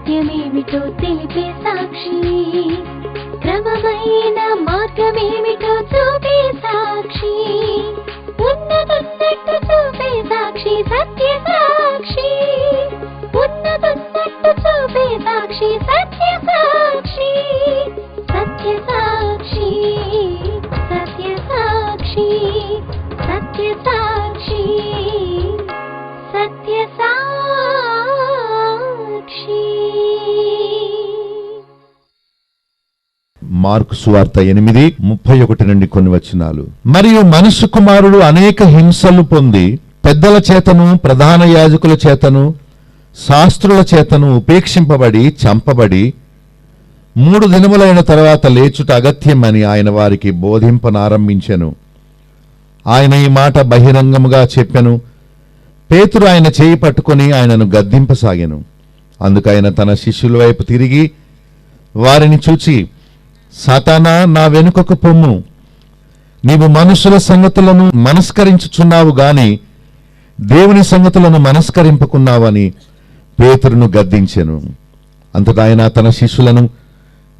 సత్యమేమిటో తెలిపే సాక్షి, క్రమమైన మార్గమేమిటో చూపే సాక్షి, ఉన్నతున్నట్టు చూపే సాక్షి, సత్య సాక్షి, ఉన్నతున్నట్టు చూపే సాక్షి, సత్య సాక్షి, సత్య సాక్షి, సత్య సాక్షి, సత్య సాక్షి, సత్య సాక్షి. మార్కు సువార్త 8:31 నుండి కొన్ని వచనాలు. మరియు మనుష్య కుమారుడు అనేక హింసలు పొంది పెద్దల చేతను ప్రధాన యాజకుల చేతను శాస్త్రుల చేతను ఉపేక్షింపబడి చంపబడి 3 దినములైన తర్వాత లేచుట అగత్యమని ఆయన వారికి బోధింపనారంభించెను. ఆయన ఈ మాట బహిరంగముగా చెప్పెను. పేతురు ఆయన చేయి పట్టుకొని ఆయనను గద్దింపసాగెను. అందుకైన తన శిష్యుల వైపు తిరిగి వారిని చూచి, సాతానా, నా వెనుకకు పొమ్ము, నీవు మనుషుల సంగతులను మనస్కరించుచున్నావు గాని దేవుని సంగతులను మనస్కరింపకున్నావని పేతురును గద్దించెను. అంతటా ఆయన తన శిష్యులను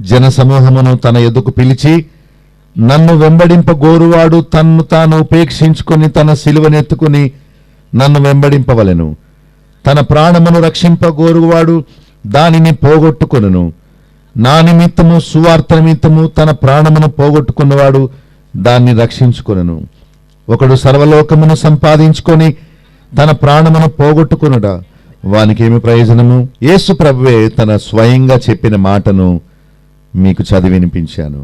జన సమూహమును తన ఎదుకు పిలిచి, నన్ను వెంబడింపగోరువాడు తన్ను తాను ఉపేక్షించుకొని తన సిలువనెత్తుకుని నన్ను వెంబడింపవలెను. తన ప్రాణమును రక్షింపగోరువాడు దానిని పోగొట్టుకొనును. నా నిమిత్తము సువార్త నిమిత్తము తన ప్రాణమును పోగొట్టుకున్నవాడు దాన్ని రక్షించుకొనును. ఒకడు సర్వలోకమును సంపాదించుకొని తన ప్రాణమును పోగొట్టుకొనుట వానికేమి ప్రయోజనము? యేసు ప్రభువే తన స్వయంగా చెప్పిన మాటను మీకు చదివి వినిపించాను.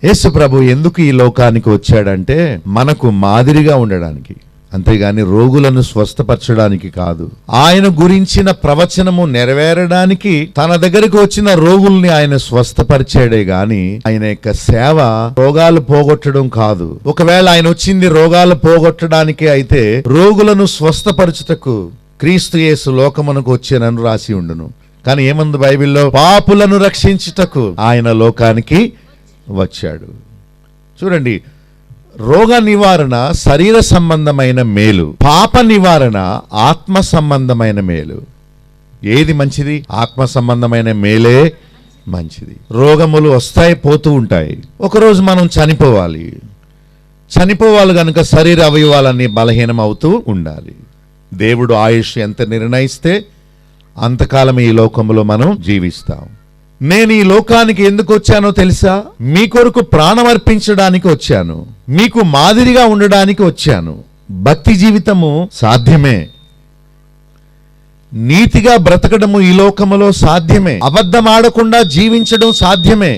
యేసు ప్రభు ఎందుకు ఈ లోకానికి వచ్చాడంటే మనకు మాదిరిగా ఉండడానికి, అంతేగాని రోగులను స్వస్థపరచడానికి కాదు. ఆయన గురించిన ప్రవచనము నెరవేరడానికి తన దగ్గరకు వచ్చిన రోగుల్ని ఆయన స్వస్థపరిచాడే గాని ఆయన యొక్క సేవ రోగాలు పోగొట్టడం కాదు. ఒకవేళ ఆయన వచ్చింది రోగాలు పోగొట్టడానికి అయితే రోగులను స్వస్థపరచుటకు క్రీస్తు యేసు లోకమునకు వచ్చానని రాసి ఉండును. కానీ ఏమంది బైబిల్లో? పాపులను రక్షించుటకు ఆయన లోకానికి వచ్చాడు. చూడండి, రోగ నివారణ శరీర సంబంధమైన మేలు, పాప నివారణ ఆత్మ సంబంధమైన మేలు. ఏది మంచిది? ఆత్మ సంబంధమైన మేలే మంచిది. రోగములు వస్తాయి, పోతూ ఉంటాయి. ఒకరోజు మనం చనిపోవాలి గనుక శరీర అవయవాలన్నీ బలహీనం అవుతూ ఉండాలి. దేవుడు ఆయుష్ ఎంత నిర్ణయిస్తే అంతకాలం ఈ లోకంలో మనం జీవిస్తాం. నేను ఈ లోకానికి ఎందుకు వచ్చానో తెలుసా? మీ కొరకు ప్రాణం అర్పించడానికి వచ్చాను, మీకు మాదిరిగా ఉండడానికి వచ్చాను. భక్తి జీవితము సాధ్యమే, నీతిగా బ్రతకడము ఈ లోకములో సాధ్యమే, అబద్ధం ఆడకుండా జీవించడం సాధ్యమే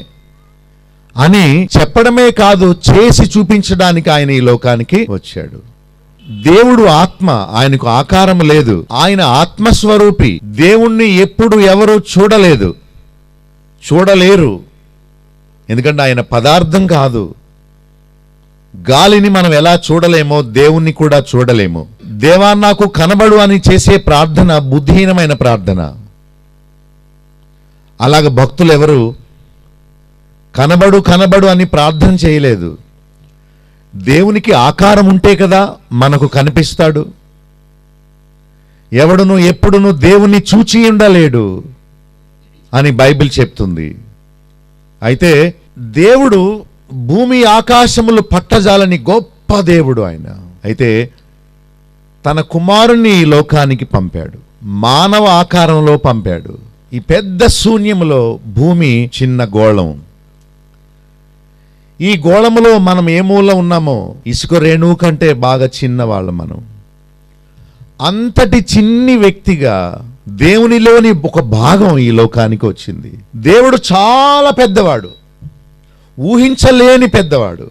అని చెప్పడమే కాదు, చేసి చూపించడానికి ఆయన ఈ లోకానికి వచ్చాడు. దేవుడు ఆత్మ, ఆయనకు ఆకారం లేదు, ఆయన ఆత్మస్వరూపి. దేవుణ్ణి ఎప్పుడు ఎవరు చూడలేరు, ఎందుకంటే ఆయన పదార్థం కాదు. గాలిని మనం ఎలా చూడలేమో దేవుణ్ణి కూడా చూడలేము. దేవా నాకు కనబడు అని చేసే ప్రార్థన బుద్ధిహీనమైన ప్రార్థన. అలాగ భక్తులు ఎవరు కనబడు అని ప్రార్థన చేయలేదు. దేవునికి ఆకారం ఉంటే కదా మనకు కనిపిస్తాడు. ఎవడును ఎప్పుడును దేవుణ్ణి చూచి ఉండలేడు అని బైబిల్ చెప్తుంది. అయితే దేవుడు భూమి ఆకాశములు పట్టజాలని గొప్ప దేవుడు ఆయన. అయితే తన కుమారుణ్ణి ఈ లోకానికి పంపాడు, మానవ ఆకారంలో పంపాడు. ఈ పెద్ద శూన్యములో భూమి చిన్న గోళం. ఈ గోళములో మనం ఏ మూల ఉన్నామో ఇసుక రేణువు కంటే బాగా చిన్నవాళ్ళం మనం. అంతటి చిన్ని వ్యక్తిగా దేవునిలోని ఒక భాగం ఈ లోకానికి వచ్చింది. దేవుడు చాలా పెద్దవాడు, ఊహించలేని పెద్దవాడు.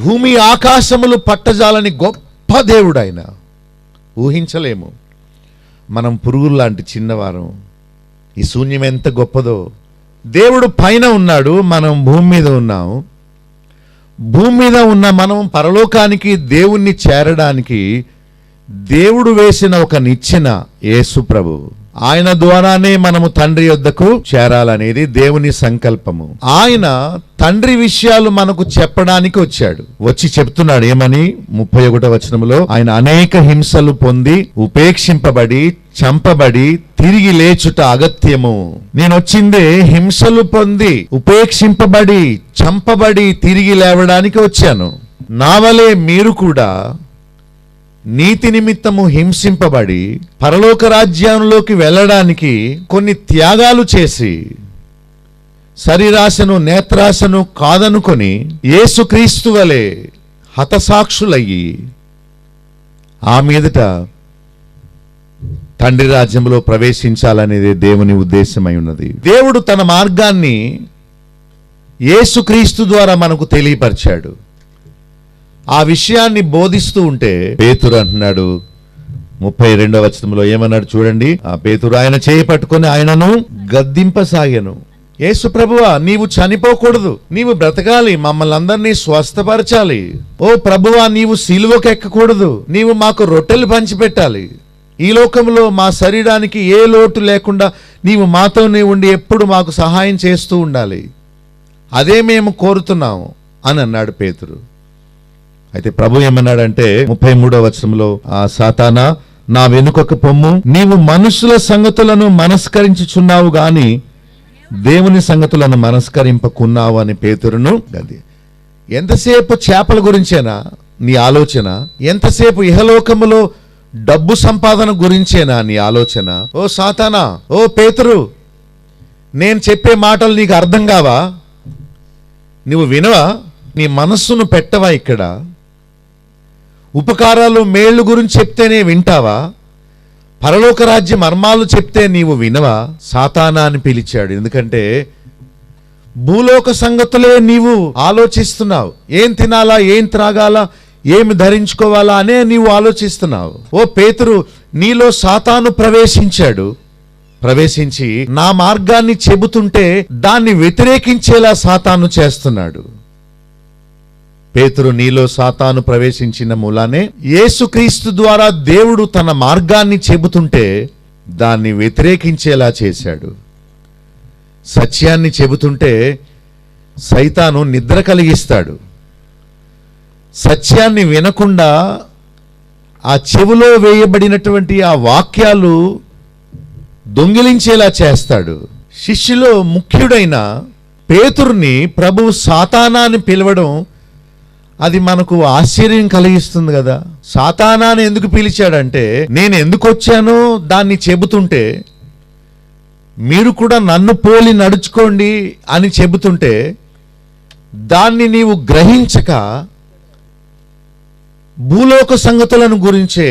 భూమి ఆకాశములు పట్టజాలని గొప్ప దేవుడు ఆయన. ఊహించలేము. మనం పురుగులు లాంటి చిన్నవారం. ఈ శూన్యం ఎంత గొప్పదో. దేవుడు పైన ఉన్నాడు, మనం భూమి మీద ఉన్నాం. భూమి మీద ఉన్న మనం పరలోకానికి దేవుణ్ణి చేరడానికి దేవుడు వేసిన ఒక నిచ్చెన యేసు ప్రభు. ఆయన ద్వారానే మనము తండ్రి యొద్దకు చేరాలనేది దేవుని సంకల్పము. ఆయన తండ్రి విషయాలు మనకు చెప్పడానికి వచ్చాడు. వచ్చి చెప్తున్నాడు ఏమని? 31వ వచనములో, ఆయన అనేక హింసలు పొంది ఉపేక్షింపబడి చంపబడి తిరిగి లేచుట అగత్యము. నేను వచ్చిందే హింసలు పొంది ఉపేక్షింపబడి చంపబడి తిరిగి లేవడానికి వచ్చాను. నా వలే మీరు కూడా నీతి నిమిత్తము హింసింపబడి పరలోక రాజ్యంలోకి వెళ్ళడానికి కొన్ని త్యాగాలు చేసి శరీరాశను నేత్రాశను కాదనుకొని యేసుక్రీస్తు వలె హతసాక్షులయ్యి ఆ మీదట తండ్రి రాజ్యంలో ప్రవేశించాలనేది దేవుని ఉద్దేశమై ఉన్నది. దేవుడు తన మార్గాన్ని యేసుక్రీస్తు ద్వారా మనకు తెలియపరిచాడు. ఆ విషయాన్ని బోధిస్తూ ఉంటే పేతురు అంటున్నాడు 32వ వచనంలో ఏమన్నాడు చూడండి. ఆ పేతురు ఆయన చేయి పట్టుకొని ఆయనను గద్దింపసాగాను. యేసు ప్రభువా, నీవు చనిపోకూడదు, నీవు బ్రతకాలి, మమ్మల్ని అందరినీ స్వస్థపరచాలి. ఓ ప్రభువా, నీవు సిలువకు ఎక్కకూడదు, నీవు మాకు రొట్టెలు పంచిపెట్టాలి. ఈ లోకంలో మా శరీరానికి ఏ లోటు లేకుండా నీవు మాతోనే ఉండి ఎప్పుడు మాకు సహాయం చేస్తూ ఉండాలి. అదే మేము కోరుతున్నాము అని అన్నాడు పేతురు. అయితే ప్రభు ఏమన్నాడంటే 33వ వచనంలో, ఆ సాతానా, నా వెనుకకు పొమ్ము, నీవు మనుషుల సంగతులను మనస్కరించుచున్నావు గాని దేవుని సంగతులను మనస్కరింపకున్నావు అని పేతురును గది. ఎంతసేపు చేపల గురించేనా నీ ఆలోచన? ఎంతసేపు ఇహలోకములో డబ్బు సంపాదన గురించేనా నీ ఆలోచన? ఓ సాతానా, ఓ పేతురు, నేను చెప్పే మాటలు నీకు అర్థం కావా? నువ్వు వినవా? నీ మనస్సును పెట్టవా? ఇక్కడ ఉపకారాలు మేళ్లు గురించి చెప్తేనే వింటావా? పరలోక రాజ్య మర్మాలు చెప్తే నీవు వినవా? సాతానా అని పిలిచాడు. ఎందుకంటే భూలోక సంగతులే నీవు ఆలోచిస్తున్నావు. ఏం తినాలా, ఏం త్రాగాలా, ఏమి ధరించుకోవాలా అనే నీవు ఆలోచిస్తున్నావు. ఓ పేతురు, నీలో సాతాను ప్రవేశించాడు. ప్రవేశించి నా మార్గాన్ని చెబుతుంటే దాన్ని వ్యతిరేకించేలా సాతాను చేస్తున్నాడు. పేతురు, నీలో సాతాను ప్రవేశించిన మూలానే యేసుక్రీస్తు ద్వారా దేవుడు తన మార్గాన్ని చెబుతుంటే దాన్ని వ్యతిరేకించేలా చేశాడు. సత్యాన్ని చెబుతుంటే సైతాను నిద్ర కలిగిస్తాడు. సత్యాన్ని వినకుండా ఆ చెవులో వేయబడినటువంటి ఆ వాక్యాలు దొంగిలించేలా చేస్తాడు. శిష్యులో ముఖ్యుడైన పేతురుని ప్రభువు సాతానా అని పిలవడం అది మనకు ఆశ్చర్యం కలిగిస్తుంది కదా. సాతానాని ఎందుకు పిలిచాడంటే, నేను ఎందుకు వచ్చానో దాన్ని చెబుతుంటే, మీరు కూడా నన్ను పోలి నడుచుకోండి అని చెబుతుంటే దాన్ని నీవు గ్రహించక భూలోక సంగతులను గురించే,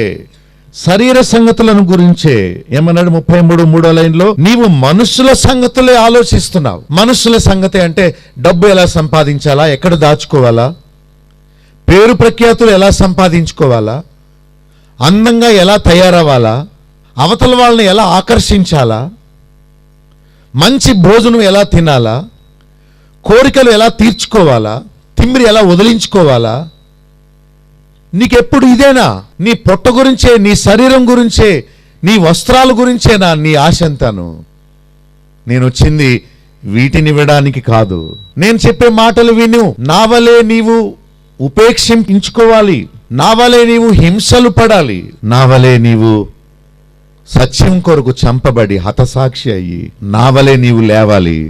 శరీర సంగతులను గురించే ఏమన్నాడు 33వ లైన్లో, నీవు మనుషుల సంగతులే ఆలోచిస్తున్నావు. మనుషుల సంగతి అంటే డబ్బు ఎలా సంపాదించాలా, ఎక్కడ దాచుకోవాలా, పేరు ప్రఖ్యాతులు ఎలా సంపాదించుకోవాలా, అందంగా ఎలా తయారవ్వాలా, అవతల వాళ్ళని ఎలా ఆకర్షించాలా, మంచి భోజనం ఎలా తినాలా, కోరికలు ఎలా తీర్చుకోవాలా, తిమ్మిరి ఎలా వదిలించుకోవాలా. నీకెప్పుడు ఇదేనా? నీ పొట్ట గురించే, నీ శరీరం గురించే, నీ వస్త్రాల గురించేనా నీ ఆశ అంతాను? నేను వచ్చింది వీటిని ఇవ్వడానికి కాదు. నేను చెప్పే మాటలు విను. నా వలే నీవు ఉపేక్షించుకోవాలి, నా వలే నీవు హింసలు పడాలి, నా వలే నీవు సత్యం కొరకు చంపబడి హతసాక్షి అయ్యి నా వలే నీవు లేవాలి.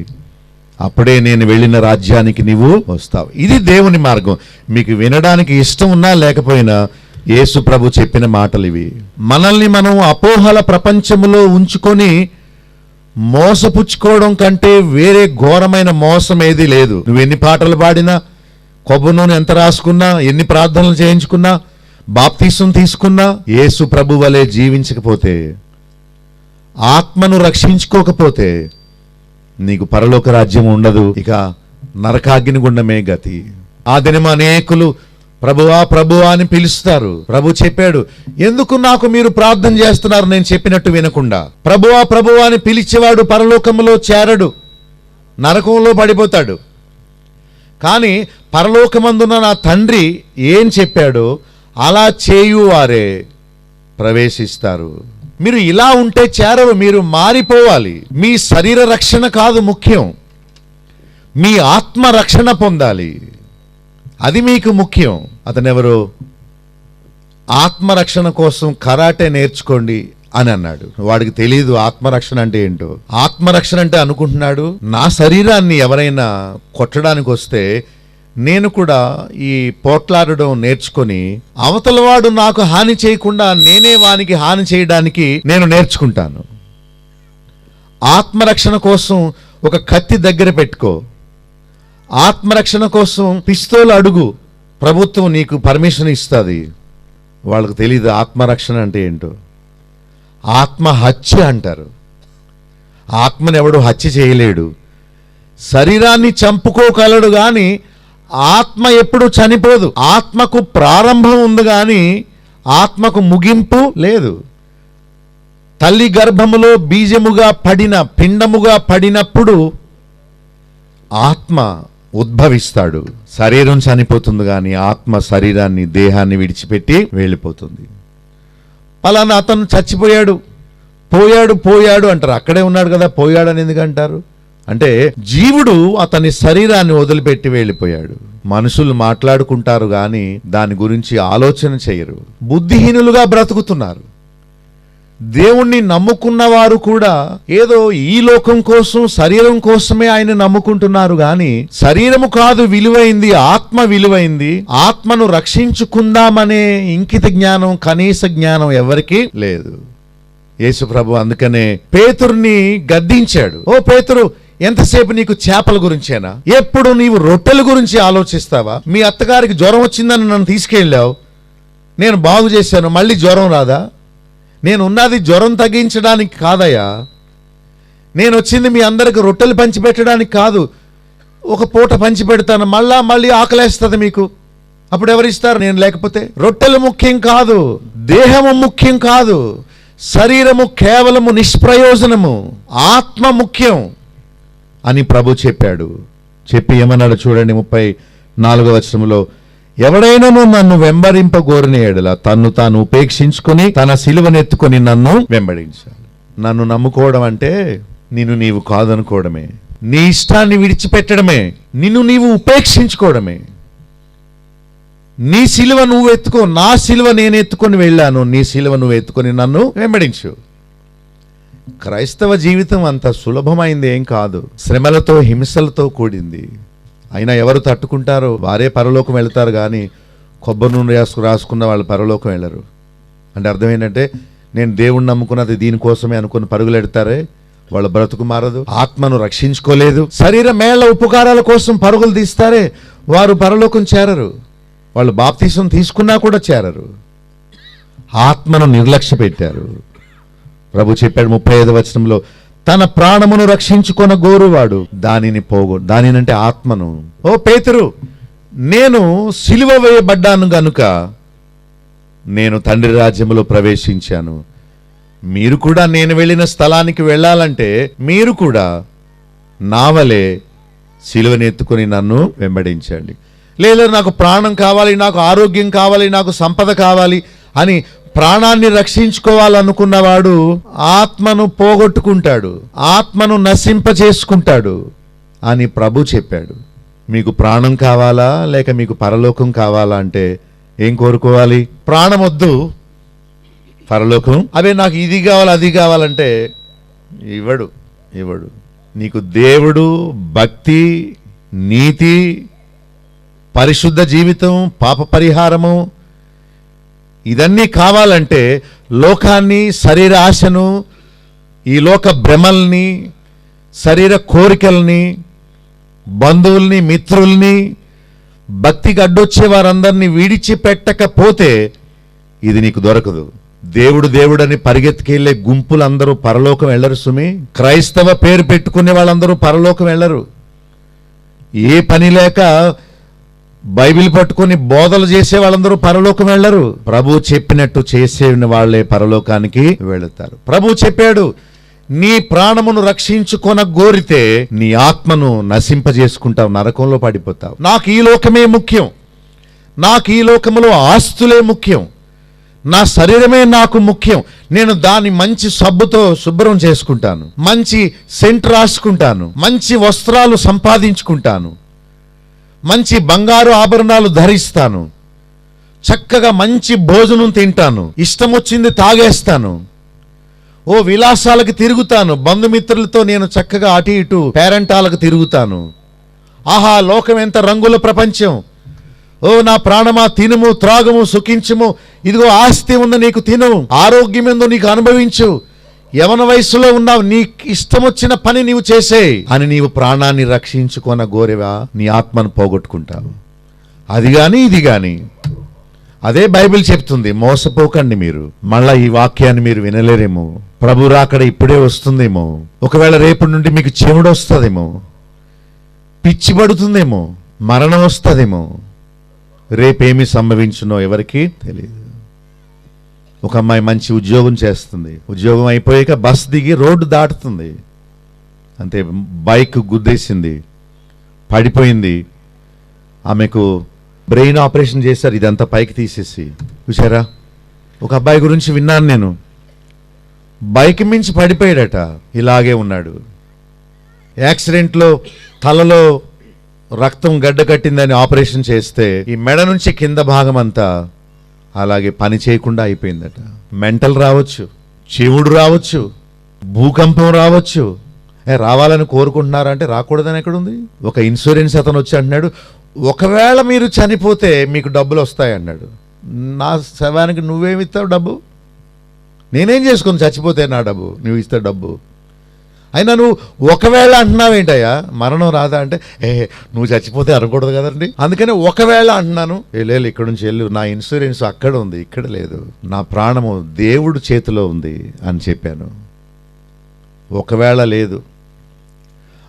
అప్పుడే నేను వెళ్ళిన రాజ్యానికి నీవు వస్తావు. ఇది దేవుని మార్గం. మీకు వినడానికి ఇష్టం ఉన్నా లేకపోయినా యేసు ప్రభు చెప్పిన మాటలు ఇవి. మనల్ని మనం అపోహల ప్రపంచములో ఉంచుకొని మోసపుచ్చుకోవడం కంటే వేరే ఘోరమైన మోసం ఏది లేదు. నువ్వు ఎన్ని పాటలు పాడినా, కొబ్బరి నూనె ఎంత రాసుకున్నా, ఎన్ని ప్రార్థనలు చేయించుకున్నా, బాప్తీసం తీసుకున్నా, యేసు ప్రభు వలె జీవించకపోతే, ఆత్మను రక్షించుకోకపోతే నీకు పరలోక రాజ్యం ఉండదు. ఇక నరకాగ్ని గుండమే గతి. ఆ దినం అనేకులు ప్రభువా ప్రభువా అని పిలుస్తారు. ప్రభు చెప్పాడు, ఎందుకు నాకు మీరు ప్రార్థన చేస్తున్నారు నేను చెప్పినట్టు వినకుండా? ప్రభువా ప్రభువా అని పిలిచేవాడు పరలోకంలో చేరడు, నరకంలో పడిపోతాడు. కానీ పరలోకమందున నా తండ్రి ఏం చెప్పాడో అలా చేయువారే ప్రవేశిస్తారు. మీరు ఇలా ఉంటే చేరవు, మీరు మారిపోవాలి. మీ శరీర రక్షణ కాదు ముఖ్యం, మీ ఆత్మ రక్షణ పొందాలి, అది మీకు ముఖ్యం. అతనెవరు? ఆత్మరక్షణ కోసం కరాటే నేర్చుకోండి అని అన్నాడు. వాడికి తెలియదు ఆత్మరక్షణ అంటే ఏంటో. ఆత్మరక్షణ అంటే అనుకుంటున్నాడు, నా శరీరాన్ని ఎవరైనా కొట్టడానికి వస్తే నేను కూడా ఈ పోట్లాడడం నేర్చుకొని అవతలవాడు నాకు హాని చేయకుండా నేనే వానికి హాని చేయడానికి నేను నేర్చుకుంటాను. ఆత్మరక్షణ కోసం ఒక కత్తి దగ్గర పెట్టుకో, ఆత్మరక్షణ కోసం పిస్తోల్ అడుగు, ప్రభుత్వం నీకు పర్మిషన్ ఇస్తుంది. వాళ్ళకు తెలియదు ఆత్మరక్షణ అంటే ఏంటో. ఆత్మహత్య అంటారు. ఆత్మను ఎవడు హత్య చేయలేడు, శరీరాన్ని చంపుకోగలడు గాని ఆత్మ ఎప్పుడు చనిపోదు. ఆత్మకు ప్రారంభం ఉంది గాని ఆత్మకు ముగింపు లేదు. తల్లి గర్భములో బీజముగా పడిన, పిండముగా పడినప్పుడు ఆత్మ ఉద్భవిస్తాడు. శరీరం చనిపోతుంది కానీ ఆత్మ శరీరాన్ని, దేహాన్ని విడిచిపెట్టి వెళ్ళిపోతుంది. పలానా అతను చచ్చిపోయాడు, పోయాడు అంటారు. అక్కడే ఉన్నాడు కదా, పోయాడు అని ఎందుకంటారు అంటే జీవుడు అతని శరీరాన్ని వదిలిపెట్టి వెళ్ళిపోయాడు. మనుషులు మాట్లాడుకుంటారు కానీ దాని గురించి ఆలోచన చేయరు, బుద్ధిహీనులుగా బ్రతుకుతున్నారు. దేవుణ్ణి నమ్ముకున్న వారు కూడా ఏదో ఈ లోకం కోసం, శరీరం కోసమే ఆయన నమ్ముకుంటున్నారు గాని శరీరము కాదు విలువైంది, ఆత్మ విలువైంది. ఆత్మను రక్షించుకుందామనే ఇంకిత జ్ఞానం, కనీస జ్ఞానం ఎవరికీ లేదు. యేసు ప్రభు అందుకనే పేతురుని గద్దించాడు. ఓ పేతురు, ఎంతసేపు నీకు చేపల గురించేనా? ఎప్పుడు నీవు రొట్టెల గురించి ఆలోచిస్తావా? మీ అత్తగారికి జ్వరం వచ్చిందని నన్ను తీసుకెళ్ళావు, నేను బాగు చేశాను, మళ్ళీ జ్వరం రాదా? నేను ఉన్నది జ్వరం తగ్గించడానికి కాదయ్యా, నేను వచ్చింది మీ అందరికి రొట్టెలు పంచిపెట్టడానికి కాదు. ఒక పూట పంచి పెడతాను, మళ్ళీ ఆకలేస్తుంది మీకు, అప్పుడు ఎవరిస్తారు నేను లేకపోతే? రొట్టెలు ముఖ్యం కాదు, దేహము ముఖ్యం కాదు, శరీరము కేవలము నిష్ప్రయోజనము, ఆత్మ ముఖ్యం అని ప్రభు చెప్పాడు. చెప్పి ఏమన్నాడు చూడండి 34వ వచనంలో, ఎవడైనాను నన్ను వెంబడింపగోరిన ఎడల తన్ను తాను ఉపేక్షించుకొని తన సిలువనెత్తుకొని నన్ను వెంబడించాలి. నన్ను నమ్ముకోవడం అంటే నిన్ను నీవు కాదనుకోవడమే, నీ ఇష్టాన్ని విడిచిపెట్టడమే, నిన్ను నీవు ఉపేక్షించుకోవడమే. నీ సిలువ నువ్వు ఎత్తుకో, నా సిలువ నేను ఎత్తుకొని వెళ్ళాను, నీ సిలువ నువ్వు ఎత్తుకొని నన్ను వెంబడించు. క్రైస్తవ జీవితం అంత సులభమైంది ఏం కాదు, శ్రమలతో, హింసలతో కూడింది. అయినా ఎవరు తట్టుకుంటారో వారే పరలోకం వెళ్తారు కానీ కొబ్బరి నూనె రాసుకున్న వాళ్ళు పరలోకం వెళ్ళరు. అంటే అర్థం ఏంటంటే నేను దేవుణ్ణి నమ్ముకున్నది దీనికోసమే అనుకుని పరుగులెడతారే, వాళ్ళ బ్రతుకు మారదు. ఆత్మను రక్షించుకోలేదు, శరీర మేళ ఉపకారాల కోసం పరుగులు తీస్తారే, వారు పరలోకం చేరరు. వాళ్ళు బాప్తీసం తీసుకున్నా కూడా చేరరు. ఆత్మను నిర్లక్ష్య పెట్టారు. ప్రభు చెప్పాడు 35వ వచనంలో, తన ప్రాణమును రక్షించుకొన గోరువాడు దానిని దానినంటే ఆత్మను. ఓ పేతురు, నేను సిలువ వేయబడ్డాను గనుక నేను తండ్రి రాజ్యములో ప్రవేశించాను. మీరు కూడా నేను వెళ్ళిన స్థలానికి వెళ్ళాలంటే మీరు కూడా నా వలె సిలువని ఎత్తుకొని నన్ను వెంబడించండి. లేదా నాకు ప్రాణం కావాలి, నాకు ఆరోగ్యం కావాలి, నాకు సంపద కావాలి అని ప్రాణాన్ని రక్షించుకోవాలనుకున్నవాడు ఆత్మను పోగొట్టుకుంటాడు, ఆత్మను నశింపచేసుకుంటాడు అని ప్రభు చెప్పాడు. మీకు ప్రాణం కావాలా లేక మీకు పరలోకం కావాలా అంటే ఏం కోరుకోవాలి? ప్రాణం వద్దు, పరలోకం. అవే నాకు ఇది కావాలి అది కావాలంటే ఇవ్వడు. నీకు దేవుడు, భక్తి, నీతి, పరిశుద్ధ జీవితం, పాప పరిహారము, ఇదన్నీ కావాలంటే లోకాన్ని, శరీర ఆశను, ఈ లోక భ్రమల్ని, శరీర కోరికల్ని, బంధువుల్ని, మిత్రుల్ని, భక్తికి అడ్డొచ్చే వారందరినీ విడిచిపెట్టకపోతే ఇది నీకు దొరకదు. దేవుడని పరిగెత్తుకెళ్లే గుంపులందరూ పరలోకం వెళ్ళరు సుమి. క్రైస్తవ పేరు పెట్టుకునే వాళ్ళందరూ పరలోకం వెళ్ళరు. ఏ పని లేక బైబిల్ పట్టుకొని బోధలు చేసే వాళ్ళందరూ పరలోకం వెళ్ళరు. ప్రభు చెప్పినట్టు చేసే వాళ్లే పరలోకానికి వెళతారు. ప్రభు చెప్పాడు, నీ ప్రాణమును రక్షించుకొన గోరితే నీ ఆత్మను నశింపజేసుకుంటావు, నరకంలో పడిపోతావు. నాకు ఈ లోకమే ముఖ్యం, నాకు ఈ లోకములో ఆస్తులే ముఖ్యం, నా శరీరమే నాకు ముఖ్యం, నేను దాన్ని మంచి సబ్బుతో శుభ్రం చేసుకుంటాను, మంచి సెంట్ రాసుకుంటాను, మంచి వస్త్రాలు సంపాదించుకుంటాను, మంచి బంగారు ఆభరణాలు ధరిస్తాను, చక్కగా మంచి భోజనం తింటాను, ఇష్టం వచ్చింది తాగేస్తాను, ఓ విలాసాలకు తిరుగుతాను, బంధుమిత్రులతో నేను చక్కగా అటు ఇటు పేరెంటాలకు తిరుగుతాను. ఆహా, లోకం ఎంత రంగుల ప్రపంచం! ఓ నా ప్రాణమా, తినుము త్రాగుము సుఖించుము, ఇదిగో ఆస్తి ఉంది నీకు, తిను, ఆరోగ్యం ఏందో నీకు అనుభవించు, యవన వయసులో ఉన్నావు, నీకు ఇష్టం వచ్చిన పని నీవు చేసే అని నీవు ప్రాణాన్ని రక్షించుకొన గోరెవా, నీ ఆత్మను పోగొట్టుకుంటావు. అది గాని ఇది గాని అదే బైబిల్ చెప్తుంది. మోసపోకండి మీరు. మళ్ళా ఈ వాక్యాన్ని మీరు వినలేరేమో. ప్రభు రాకడ ఇప్పుడే వస్తుందేమో, ఒకవేళ రేపటి నుండి మీకు చెవుడు వస్తుందేమో, పిచ్చి పడుతుందేమో, మరణం వస్తుందేమో, రేపేమి సంభవించునో ఎవరికి తెలియదు. ఒక అమ్మాయి మంచి ఉద్యోగం చేస్తుంది, ఉద్యోగం అయిపోయాక బస్ దిగి రోడ్డు దాటుతుంది, అంతే బైక్ గుద్దేసింది, పడిపోయింది. ఆమెకు బ్రెయిన్ ఆపరేషన్ చేశారు, ఇదంతా పైకి తీసేసి. చూసారా, ఒక అబ్బాయి గురించి విన్నాను నేను, బైక్ మించి పడిపోయాడట, ఇలాగే ఉన్నాడు. యాక్సిడెంట్లో తలలో రక్తం గడ్డ కట్టిందని ఆపరేషన్ చేస్తే ఈ మెడ నుంచి కింద భాగం అంతా అలాగే పని చేయకుండా అయిపోయిందట. మెంటల్ రావచ్చు, చెవుడు రావచ్చు, భూకంపం రావచ్చు. రావాలని కోరుకుంటున్నారంటే రాకూడదని ఎక్కడుంది? ఒక ఇన్సూరెన్స్ అతను వచ్చి అంటున్నాడు, ఒకవేళ మీరు చనిపోతే మీకు డబ్బులు వస్తాయి అన్నాడు. నా శవానికి నువ్వేమిస్తావు డబ్బు? నేనేం చేసుకుని చచ్చిపోతే నా డబ్బు నువ్వు ఇస్తే డబ్బు? అయినా నువ్వు ఒకవేళ అంటున్నావేంటయ్యా, మరణం రాదా అంటే, నువ్వు చచ్చిపోతే అనకూడదు కదండి, అందుకని ఒకవేళ అంటున్నాను. లేదు, ఇక్కడ నుంచి వెళ్ళు, నా ఇన్సూరెన్స్ అక్కడ ఉంది, ఇక్కడ లేదు, నా ప్రాణము దేవుడు చేతిలో ఉంది అని చెప్పాను. ఒకవేళ లేదు.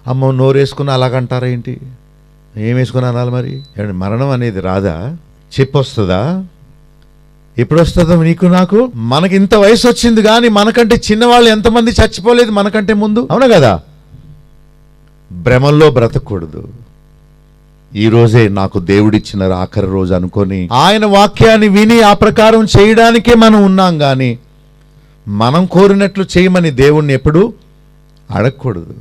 అమ్మ నోరేసుకుని అలాగంటారా ఏంటి? ఏం వేసుకుని అనాలి మరి? మరణం అనేది రాదా? చెప్పొస్తుందా? ఎప్పుడు వస్తుందో నీకు నాకు? మనకి ఇంత వయసు వచ్చింది కానీ మనకంటే చిన్నవాళ్ళు ఎంతమంది చచ్చిపోలేదు మనకంటే ముందు? అవునా కదా? భ్రమల్లో బ్రతకూడదు. ఈ రోజే నాకు దేవుడిచ్చిన ఆఖరి రోజు అనుకొని ఆయన వాక్యాన్ని విని ఆ ప్రకారం చేయడానికే మనం ఉన్నాం కానీ మనం కోరినట్లు చేయమని దేవుణ్ణి ఎప్పుడు అడగకూడదు.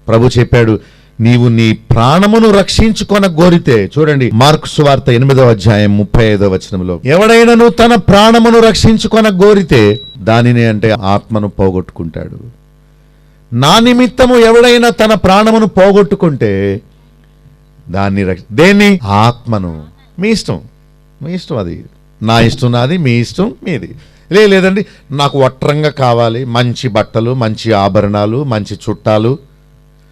ప్రభు చెప్పాడు, నీవు నీ ప్రాణమును రక్షించుకొన గోరితే, చూడండి మార్కు సువార్త 8వ అధ్యాయం 35వ వచనంలో, ఎవడైనను తన ప్రాణమును రక్షించుకొన గోరితే దానిని, అంటే ఆత్మను పోగొట్టుకుంటాడు. నా నిమిత్తము ఎవడైనా తన ప్రాణమును పోగొట్టుకుంటే దాన్ని దేన్ని? ఆత్మను. మీ ఇష్టం, మీ ఇష్టం, అది నా ఇష్టం నాది, మీ ఇష్టం మీది. లేదండి నాకు వట్రంగా కావాలి, మంచి బట్టలు, మంచి ఆభరణాలు, మంచి చుట్టాలు,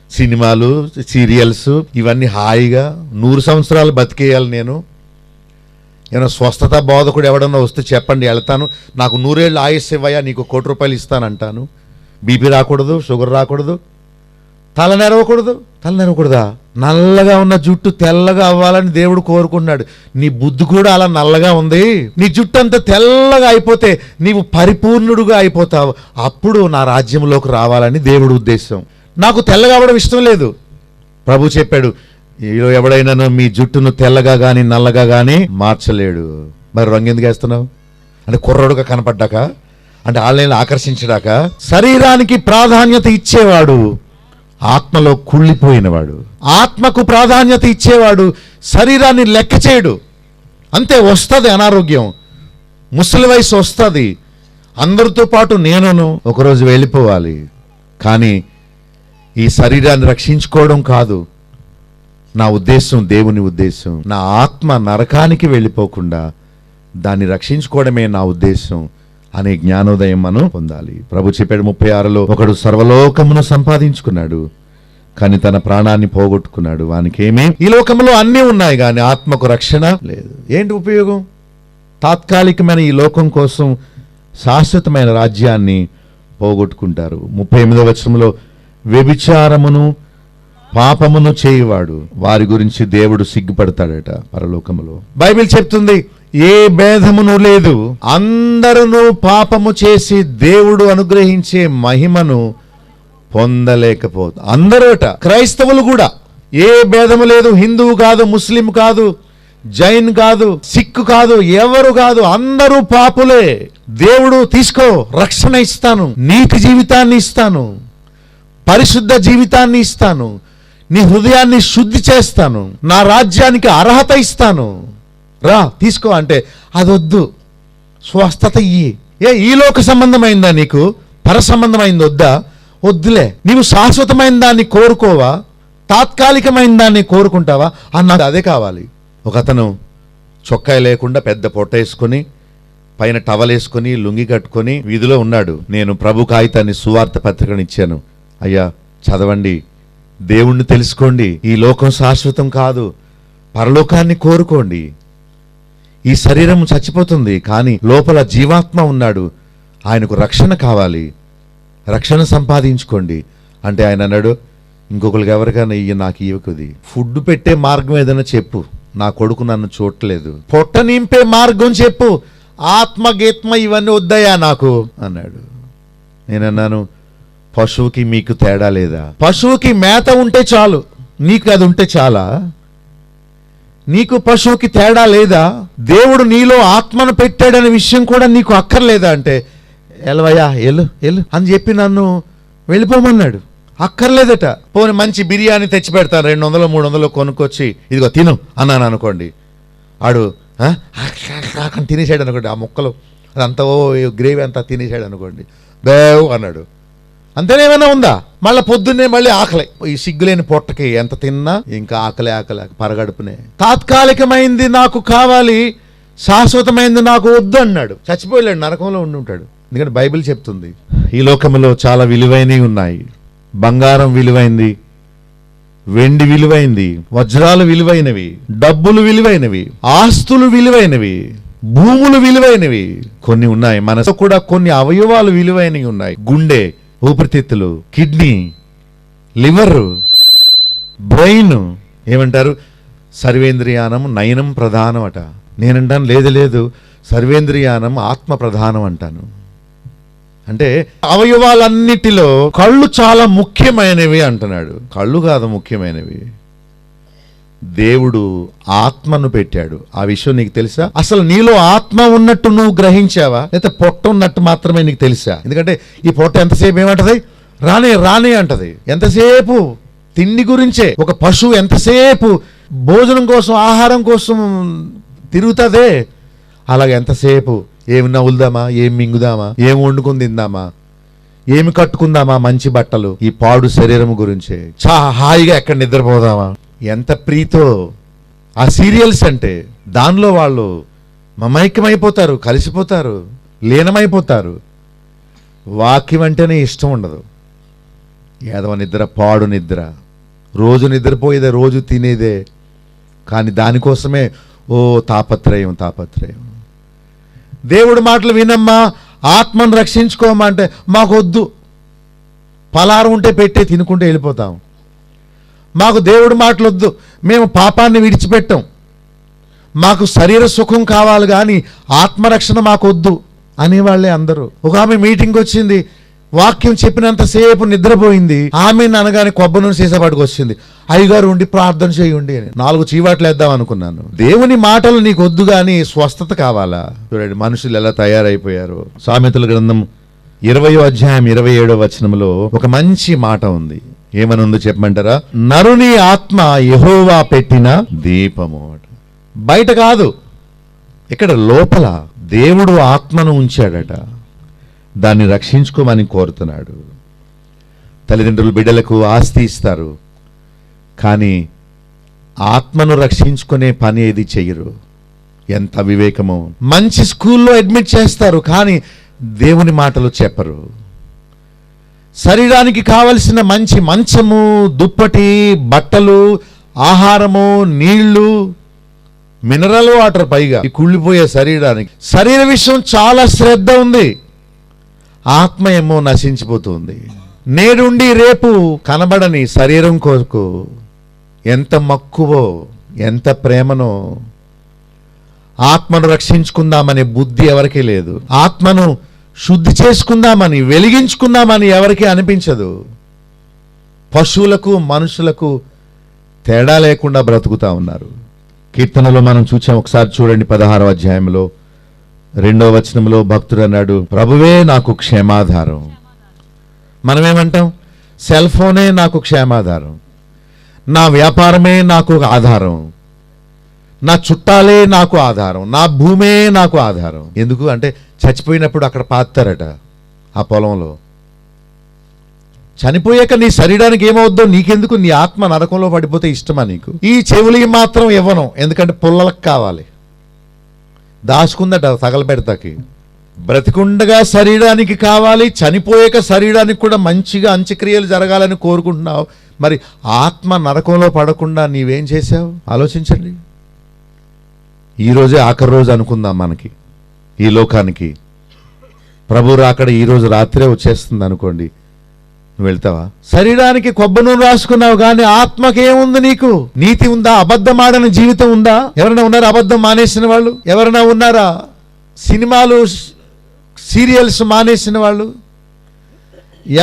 సినిమాలు, సీరియల్స్, ఇవన్నీ హాయిగా 100 సంవత్సరాలు బతికేయాలి నేను. ఏమైనా స్వస్థత బోధకుడు ఎవడన్నా వస్తే చెప్పండి, వెళ్తాను, నాకు 100 ఏళ్ళు ఆయుస్సు ఇవ్వయా, నీకు 1 కోటి రూపాయలు ఇస్తానంటాను. బీపీ రాకూడదు, షుగర్ రాకూడదు, తల నెరవకూడదా? నల్లగా ఉన్న జుట్టు తెల్లగా అవ్వాలని దేవుడు కోరుకున్నాడు. నీ బుద్ధి కూడా అలా నల్లగా ఉంది. నీ జుట్టు అంతా తెల్లగా అయిపోతే నీవు పరిపూర్ణుడుగా అయిపోతావు, అప్పుడు నా రాజ్యంలోకి రావాలని దేవుడు ఉద్దేశం. నాకు తెల్లగా అవ్వడం ఇష్టం లేదు. ప్రభు చెప్పాడు, ఎవడైనా మీ జుట్టును తెల్లగా గాని నల్లగా గాని మార్చలేడు. మరి రంగు ఎందుకు వేస్తున్నావు? అంటే కుర్రోడుగా కనపడ్డాక, అంటే వాళ్ళని ఆకర్షించడాక? శరీరానికి ప్రాధాన్యత ఇచ్చేవాడు ఆత్మలో కుళ్ళిపోయినవాడు. ఆత్మకు ప్రాధాన్యత ఇచ్చేవాడు శరీరాన్ని లెక్క చేయడు. అంతే, వస్తుంది అనారోగ్యం, ముసలి వయసు వస్తుంది. అందరితో పాటు నేను ఒకరోజు వెళ్ళిపోవాలి. కానీ ఈ శరీరాన్ని రక్షించుకోవడం కాదు నా ఉద్దేశం, దేవుని ఉద్దేశం. నా ఆత్మ నరకానికి వెళ్ళిపోకుండా దాన్ని రక్షించుకోవడమే నా ఉద్దేశం అనే జ్ఞానోదయం మనం పొందాలి. ప్రభు చెప్పాడు 36లో, ఒకడు సర్వలోకమును సంపాదించుకున్నాడు కానీ తన ప్రాణాన్ని పోగొట్టుకున్నాడు, వానికేమీ? ఈ లోకంలో అన్నీ ఉన్నాయి కానీ ఆత్మకు రక్షణ లేదు. ఏంటి ఉపయోగం? తాత్కాలికమైన ఈ లోకం కోసం శాశ్వతమైన రాజ్యాన్ని పోగొట్టుకుంటారు. 38వ వచనంలో, వ్యభిచారమును పాపమును చేయువాడు వారి గురించి దేవుడు సిగ్గుపడతాడట పరలోకములో. బైబిల్ చెప్తుంది, ఏ భేదమును లేదు, అందరూ పాపము చేసి దేవుడు అనుగ్రహించే మహిమను పొందలేకపోతారు. అందరూట, క్రైస్తవులు కూడా, ఏ భేదము లేదు. హిందువు కాదు, ముస్లిం కాదు, జైన్ కాదు, సిక్కు కాదు, ఎవరు కాదు, అందరూ పాపులే. దేవుడు తీసుకో, రక్షణ ఇస్తాను, నీతి జీవితాన్ని ఇస్తాను, పరిశుద్ధ జీవితాన్ని ఇస్తాను, నీ హృదయాన్ని శుద్ధి చేస్తాను, నా రాజ్యానికి అర్హత ఇస్తాను, రా తీసుకో అంటే అదొద్దు, స్వస్థత ఇయ్యి. ఈ లోక సంబంధమైందా నీకు? పర సంబంధమైంది వద్దా? వద్దులే. నీవు శాశ్వతమైన దాన్ని కోరుకోవా, తాత్కాలికమైన దాన్ని కోరుకుంటావా? నాకు అదే కావాలి. ఒక అతను చొక్కాయి లేకుండా పెద్ద పొట్ట వేసుకొని పైన టవల్ వేసుకొని లుంగి కట్టుకొని వీధిలో ఉన్నాడు. నేను ప్రభు కాగితాన్ని సువార్త పత్రికను ఇచ్చాను. అయ్యా చదవండి, దేవుణ్ణి తెలుసుకోండి, ఈ లోకం శాశ్వతం కాదు, పరలోకాన్ని కోరుకోండి. ఈ శరీరం చచ్చిపోతుంది, కానీ లోపల జీవాత్మ ఉన్నాడు, ఆయనకు రక్షణ కావాలి, రక్షణ సంపాదించుకోండి అంటే ఆయన అన్నాడు, ఇంకొకరికి ఎవరికైనా నాకు ఇవ్వకుది, ఫుడ్ పెట్టే మార్గం ఏదైనా చెప్పు, నా కొడుకు నన్ను చూడలేదు, పొట్ట నింపే మార్గం చెప్పు, ఆత్మగీత్మ ఇవన్నీ వద్దయా నాకు అన్నాడు. నేనన్నాను, పశువుకి మీకు తేడా లేదా? పశువుకి మేత ఉంటే చాలు, నీకు అది ఉంటే చాలా? నీకు పశువుకి తేడా లేదా? దేవుడు నీలో ఆత్మను పెట్టాడనే విషయం కూడా నీకు అక్కర్లేదా అంటే, ఎలవయ్యా ఎల్లు ఎల్లు అని చెప్పి నన్ను వెళ్ళిపోమన్నాడు. అక్కర్లేదట. పోనీ మంచి బిర్యానీ తెచ్చి పెడతాను, 200 300 కొనుక్కొచ్చి ఇదిగో తిను అన్నాను అనుకోండి, ఆడు తినేసాడు అనుకోండి, ఆ ముక్కలు అదంతా గ్రేవీ అంతా తినేసాడు అనుకోండి, బేవ్ అన్నాడు, అంతేనేమైనా ఉందా? మళ్ళీ పొద్దున్నే మళ్ళీ ఆకలి, ఈ సిగ్గులేని పొట్టకి ఎంత తిన్నా ఇంకా ఆకలి పరగడుపునే. తాత్కాలికమైంది నాకు కావాలి, శాశ్వతమైంది నాకు వద్దు అన్నాడు. చచ్చిపోయాడు, నరకంలో ఉండి ఉంటాడు. ఎందుకంటే బైబిల్ చెప్తుంది, ఈ లోకంలో చాలా విలువైనవి ఉన్నాయి. బంగారం విలువైంది, వెండి విలువైంది, వజ్రాలు విలువైనవి, డబ్బులు విలువైనవి, ఆస్తులు విలువైనవి, భూములు విలువైనవి, కొన్ని ఉన్నాయి. మనసు కూడా కొన్ని అవయవాలు విలువైనవి ఉన్నాయి. గుండె, ఊపిరితిత్తులు, కిడ్నీ, లివర్, బ్రెయిన్. ఏమంటారు? సర్వేంద్రియానం నయనం ప్రధానం అట. నేనంటాను లేదు, సర్వేంద్రియానం ఆత్మ ప్రధానం అంటాను. అంటే అవయవాలన్నిటిలో కళ్ళు చాలా ముఖ్యమైనవి అంటున్నాడు. కళ్ళు కాదు ముఖ్యమైనవి, దేవుడు ఆత్మను పెట్టాడు. ఆ విషయం నీకు తెలుసా? అసలు నీలో ఆత్మ ఉన్నట్టు నువ్వు గ్రహించావా, లేకపోతే పొట్ట ఉన్నట్టు మాత్రమే నీకు తెలుసా? ఎందుకంటే ఈ పొట్ట ఎంతసేపు ఏమంటది? రానే అంటది. ఎంతసేపు తిండి గురించే. ఒక పశువు ఎంతసేపు భోజనం కోసం, ఆహారం కోసం తిరుగుతుందే, అలాగే ఎంతసేపు ఏమి నవ్వులుదామా, ఏం మింగుదామా, ఏం వండుకుని తిందామా, ఏమి కట్టుకుందామా, మంచి బట్టలు, ఈ పాడు శరీరం గురించే. హాయిగా ఎక్కడ నిద్రపోదామా, ఎంత ప్రీతో ఆ సీరియల్స్ అంటే. దానిలో వాళ్ళు మమైక్యమైపోతారు, కలిసిపోతారు, లీనమైపోతారు. వాక్యం అంటేనే ఇష్టం ఉండదు. ఏదో నిద్ర, పాడు నిద్ర, రోజు నిద్రపోయేదే, రోజు తినేదే, కానీ దానికోసమే తాపత్రయం. దేవుడి మాటలు వినమ్మా, ఆత్మను రక్షించుకోమా అంటే మాకు వద్దు, పలారం ఉంటే పెట్టే తినుకుంటే వెళ్ళిపోతాం, మాకు దేవుడి మాటలు వద్దు, మేము పాపాన్ని విడిచిపెట్టాం, మాకు శరీర సుఖం కావాలి కానీ ఆత్మరక్షణ మాకు వద్దు అనేవాళ్లే అందరూ. ఒక ఆమె మీటింగ్కి వచ్చింది, వాక్యం చెప్పినంతసేపు నిద్రపోయింది. ఆమె అనగానే కొబ్బరి నూనె సీసాపాటుకు వచ్చింది, అయ్యగారు ఉండి ప్రార్థన చేయండి అని. 4 చీవాట్లు వేద్దాం అనుకున్నాను. దేవుని మాటలు నీకు వద్దు కానీ స్వస్థత కావాలా? చూడండి మనుషులు ఎలా తయారైపోయారు. సామెతల గ్రంథం 20వ అధ్యాయం 27వ వచనంలో ఒక మంచి మాట ఉంది. ఏమని ఉందో చెప్పమంటారా? నరుని ఆత్మ యెహోవా పెట్టిన దీపము. బయట కాదు, ఇక్కడ లోపల దేవుడు ఆత్మను ఉంచాడట, దాన్ని రక్షించుకోమని కోరుతున్నాడు. తల్లిదండ్రులు బిడ్డలకు ఆస్తి ఇస్తారు, కానీ ఆత్మను రక్షించుకునే పని ఏది చెయ్యరు. ఎంత వివేకమో. మంచి స్కూల్లో అడ్మిట్ చేస్తారు, కానీ దేవుని మాటలు చెప్పరు. శరీరానికి కావలసిన మంచి మంచము, దుప్పటి, బట్టలు, ఆహారము, నీళ్లు, మినరల్ వాటర్, పైగా ఈ కుళ్ళిపోయే శరీరానికి. శరీర విషయం చాలా శ్రద్ధ ఉంది, ఆత్మ ఏమో నశించిపోతుంది. నేడుండి రేపు కనబడని శరీరం కొరకు ఎంత మక్కువో, ఎంత ప్రేమనో. ఆత్మను రక్షించుకుందామనే బుద్ధి ఎవరికీ లేదు. ఆత్మను శుద్ధి చేసుకుందామని, వెలిగించుకుందామని ఎవరికీ అనిపించదు. పశువులకు మనుషులకు తేడా లేకుండా బ్రతుకుతా ఉన్నారు. కీర్తనలో మనం చూసాం, ఒకసారి చూడండి 16వ అధ్యాయంలో 2వ వచనంలో భక్తుడు అన్నాడు, ప్రభువే నాకు క్షేమాధారం. మనమేమంటాం? సెల్ ఫోనే నాకు క్షేమాధారం, నా వ్యాపారమే నాకు ఆధారం, నా చుట్టాలే నాకు ఆధారం, నా భూమే నాకు ఆధారం. ఎందుకు అంటే చచ్చిపోయినప్పుడు అక్కడ పాతారట ఆ పొలంలో. చనిపోయాక నీ శరీరానికి ఏమవుద్దో నీకెందుకు? నీ ఆత్మ నరకంలో పడిపోతే ఇష్టమా నీకు? ఈ చెవులకి మాత్రం ఇవ్వను, ఎందుకంటే పుల్లలకు కావాలి, దాచుకుందట తగలబెడతాకి. బ్రతికుండగా శరీరానికి కావాలి, చనిపోయాక శరీరానికి కూడా మంచిగా అంత్యక్రియలు జరగాలని కోరుకుంటున్నావు. మరి ఆత్మ నరకంలో పడకుండా నీవేం చేశావు? ఆలోచించండి. ఈరోజే ఆఖరి రోజు అనుకుందాం మనకి, ఈ లోకానికి. ప్రభు రాకడ ఈరోజు రాత్రే వచ్చేస్తుంది అనుకోండి, నువ్వు వెళ్తావా? శరీరానికి కొబ్బరి నూనె రాసుకున్నావు, కానీ ఆత్మకేముంది? నీకు నీతి ఉందా? అబద్ధం ఆడని జీవితం ఉందా? ఎవరైనా ఉన్నారా అబద్ధం మానేసిన వాళ్ళు? ఎవరైనా ఉన్నారా సినిమాలు సీరియల్స్ మానేసిన వాళ్ళు?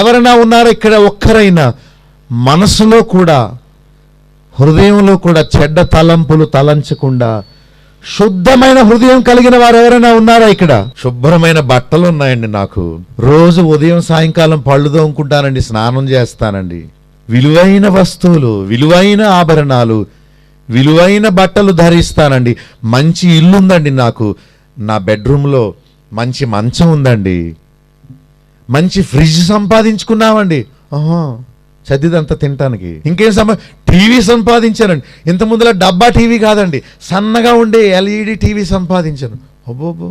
ఎవరైనా ఉన్నారా ఇక్కడ? ఒక్కరైనా మనసులో కూడా హృదయంలో కూడా చెడ్డ తలంపులు తలంచకుండా శుద్ధమైన హృదయం కలిగిన వారు ఎవరైనా ఉన్నారా ఇక్కడ? శుభ్రమైన బట్టలు ఉన్నాయండి నాకు, రోజు ఉదయం సాయంకాలం పళ్ళు తోముకుంటానండి, స్నానం చేస్తానండి, విలువైన వస్తువులు, విలువైన ఆభరణాలు, విలువైన బట్టలు ధరిస్తానండి, మంచి ఇల్లు ఉందండి నాకు, నా బెడ్రూమ్లో మంచి మంచం ఉందండి, మంచి ఫ్రిడ్జ్ సంపాదించుకున్నామండి. చదిదంతా తినటానికి ఇంకేం టీవీ సంపాదించానండి. ఇంత ముందులా డబ్బా టీవీ కాదండి, సన్నగా ఉండే ఎల్ఈడి టీవీ సంపాదించాను. అబ్బోబో,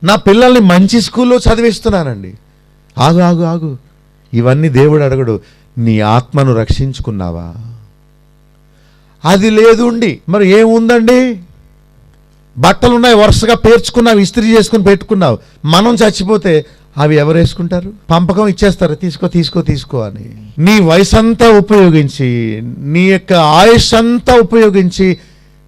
నా పిల్లల్ని మంచి స్కూల్లో చదివిస్తున్నానండి. ఆగు ఆగు ఆగు, ఇవన్నీ దేవుడు అడగడు. నీ ఆత్మను రక్షించుకున్నావా? అది లేదు ఉండి మరి ఏముందండి? బట్టలు ఉన్నాయి, వరుసగా పేర్చుకున్నావు, ఇస్త్రీ చేసుకుని పెట్టుకున్నావు. మనం చచ్చిపోతే అవి ఎవరు వేసుకుంటారు? పంపకం ఇచ్చేస్తారు, తీసుకో తీసుకో తీసుకో అని. నీ వయసంతా ఉపయోగించి, నీ యొక్క ఆయుష్ అంతా ఉపయోగించి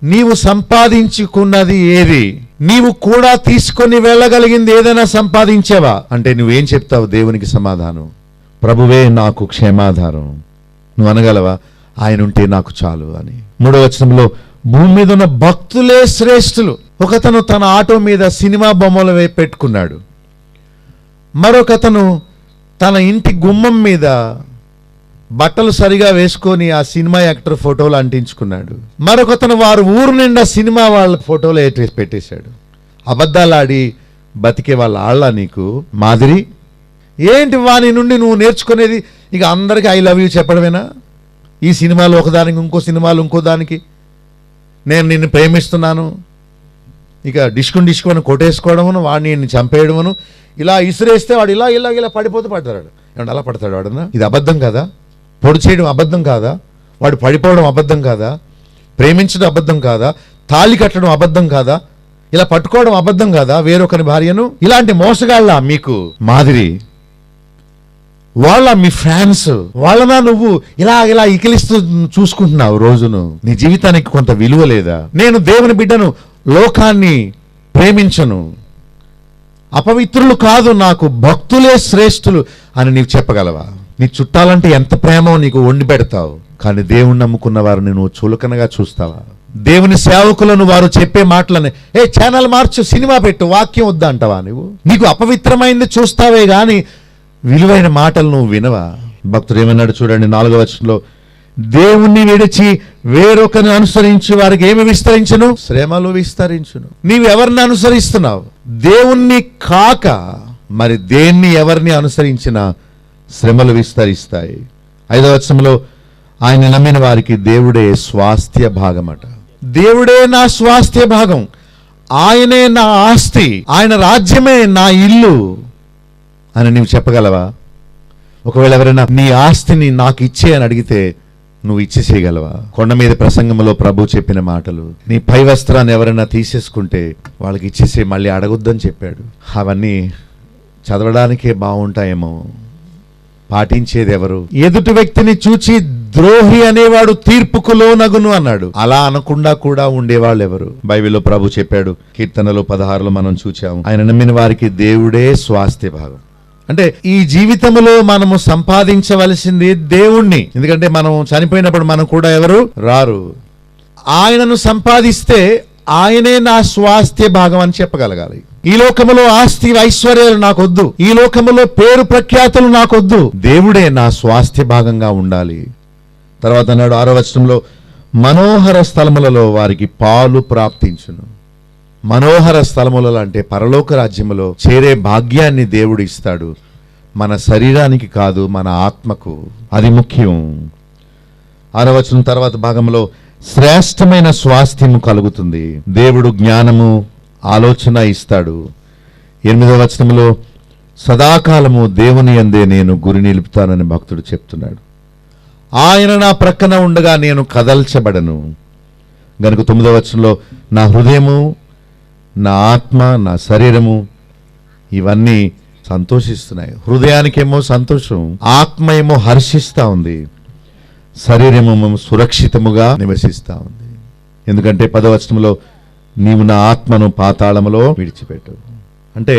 నీవు సంపాదించుకున్నది ఏది? నీవు కూడా తీసుకొని వెళ్ళగలిగింది ఏదైనా సంపాదించావా అంటే నువ్వేం చెప్తావు దేవునికి సమాధానం? ప్రభువే నాకు క్షేమాధారం. నువ్వు అనగలవా ఆయన ఉంటే నాకు చాలు అని? 3వ వచనంలో భూమి మీద ఉన్న భక్తులే శ్రేష్ఠులు. ఒకతను తన ఆటో మీద సినిమా బొమ్మలు పెట్టుకున్నాడు, మరొకతను తన ఇంటి గుమ్మం మీద బట్టలు సరిగా వేసుకొని ఆ సినిమా యాక్టర్ ఫోటోలు అంటించుకున్నాడు, మరొకతను వారు ఊరు నిండా సినిమా వాళ్ళ ఫోటోలు పెట్టేశాడు. అబద్ధాలాడి బతికే వాళ్ళ ఆళ్ళ నీకు మాదిరి ఏంటి? వాని నుండి నువ్వు నేర్చుకునేది ఇక అందరికీ ఐ లవ్ యూ చెప్పడమేనా? ఈ సినిమాలో ఒకదానికి, ఇంకో సినిమాలు ఇంకో దానికి నేను నిన్ను ప్రేమిస్తున్నాను, ఇక డిష్కుని డిష్కుని కొట్టేసుకోవడమును, వాడిని నిన్ను చంపేయడమును, ఇలా ఇసిరేస్తే వాడు ఇలా ఇలా ఇలా పడిపోతూ పడతాడు. ఏమంటే అలా పడతాడు వాడన్నా? ఇది అబద్ధం కాదా? పొడి చేయడం అబద్ధం కాదా? వాడు పడిపోవడం అబద్ధం కాదా? ప్రేమించడం అబద్ధం కాదా? తాళి కట్టడం అబద్ధం కాదా? ఇలా పట్టుకోవడం అబద్ధం కాదా వేరొకరి భార్యను? ఇలాంటి మోసగాళ్ళ మీకు మాదిరి? వాళ్ళ మీ ఫ్యాన్స్ వాళ్ళనా నువ్వు ఇలా ఇలా ఇకిలిస్తూ చూసుకుంటున్నావు రోజును? నీ జీవితానికి కొంత విలువ లేదా? నేను దేవుని బిడ్డను, లోకాన్ని ప్రేమించను, అపవిత్రులు కాదు, నాకు భక్తులే శ్రేష్ఠులు అని నీవు చెప్పగలవా? నీ చుట్టాలంటే ఎంత ప్రేమో నీకు వండి పెడతావు, కానీ దేవుణ్ణి నమ్ముకున్న వారిని నువ్వు చులకనగా చూస్తావా? దేవుని సేవకులను వారు చెప్పే మాటలని ఛానల్ మార్చు, సినిమా పెట్టు, వాక్యం వద్దా అంటావా? నువ్వు నీకు అపవిత్రమైంది చూస్తావే గాని విలువైన మాటలు నువ్వు వినవా? భక్తుడు ఏమన్నాడు చూడండి 4వ వచనంలో, దేవుణ్ణి విడిచి వేరొకరిని అనుసరించి వారికి ఏమి విస్తరించును? శ్రమలు విస్తరించును. నీవు ఎవరిని అనుసరిస్తున్నావు? దేవుణ్ణి కాక మరి దేన్ని ఎవరిని అనుసరించినా శ్రమలు విస్తరిస్తాయి. 5వ వచనంలో ఆయన నమ్మిన వారికి దేవుడే స్వాస్థ్య భాగమట. దేవుడే నా స్వాస్థ్య భాగం, ఆయనే నా ఆస్తి, ఆయన రాజ్యమే నా ఇల్లు అని నీవు చెప్పగలవా? ఒకవేళ ఎవరైనా నీ ఆస్తిని నాకు ఇచ్చే అని అడిగితే నువ్వు ఇచ్చేసేయగలవా? కొండ మీద ప్రసంగంలో ప్రభు చెప్పిన మాటలు, నీ పై వస్త్రాన్ని ఎవరైనా తీసేసుకుంటే వాళ్ళకి ఇచ్చేసే, మళ్ళీ అడగొద్దని చెప్పాడు. అవన్నీ చదవడానికే బాగుంటాయేమో, పాటించేది ఎవరు? ఎదుటి వ్యక్తిని చూచి ద్రోహి అనేవాడు తీర్పుకు లోనగును అన్నాడు. అలా అనకుండా కూడా ఉండేవాళ్ళు ఎవరు? బైబిల్లో ప్రభు చెప్పాడు, కీర్తనలో 16లో మనం చూచాము, ఆయన నమ్మిన వారికి దేవుడే స్వాస్థ్య భాగం. అంటే ఈ జీవితంలో మనము సంపాదించవలసింది దేవుణ్ణి, ఎందుకంటే మనం చనిపోయినప్పుడు మనం కూడా ఎవరు రారు. ఆయనను సంపాదిస్తే ఆయనే నా స్వాస్థ్య భాగం అని చెప్పగలగాలి. ఈ లోకములో ఆస్తి ఐశ్వర్యాలు నాకొద్దు, ఈ లోకములో పేరు ప్రఖ్యాతులు నాకొద్దు, దేవుడే నా స్వాస్థ్య భాగంగా ఉండాలి. తర్వాత అన్నాడు 6వ వచనంలో, మనోహర స్థలములలో వారికి పాలు ప్రాప్తించును. మనోహర స్థలములలో అంటే పరలోక రాజ్యములో చేరే భాగ్యాన్ని దేవుడు ఇస్తాడు. మన శరీరానికి కాదు, మన ఆత్మకు. అది ముఖ్యం. 6వ వచనం తర్వాత భాగంలో శ్రేష్టమైన స్వాస్థ్యము కలుగుతుంది. దేవుడు జ్ఞానము ఆలోచన ఇస్తాడు. 8వ వచనంలో సదాకాలము దేవుని యందే నేను గురి నిలుపుతానని భక్తుడు చెప్తున్నాడు. ఆయన నా ప్రక్కన ఉండగా నేను కదల్చబడను. గనుక 9వ వచనంలో నా హృదయము, నా ఆత్మ, నా శరీరము ఇవన్నీ సంతోషిస్తున్నాయి. హృదయానికేమో సంతోషం, ఆత్మ ఏమో హర్షిస్తా ఉంది, శరీరము సురక్షితముగా నివసిస్తా ఉంది. ఎందుకంటే 10వ వచనంలో నీవు నా ఆత్మను పాతాళములో విడిచిపెట్టు అంటే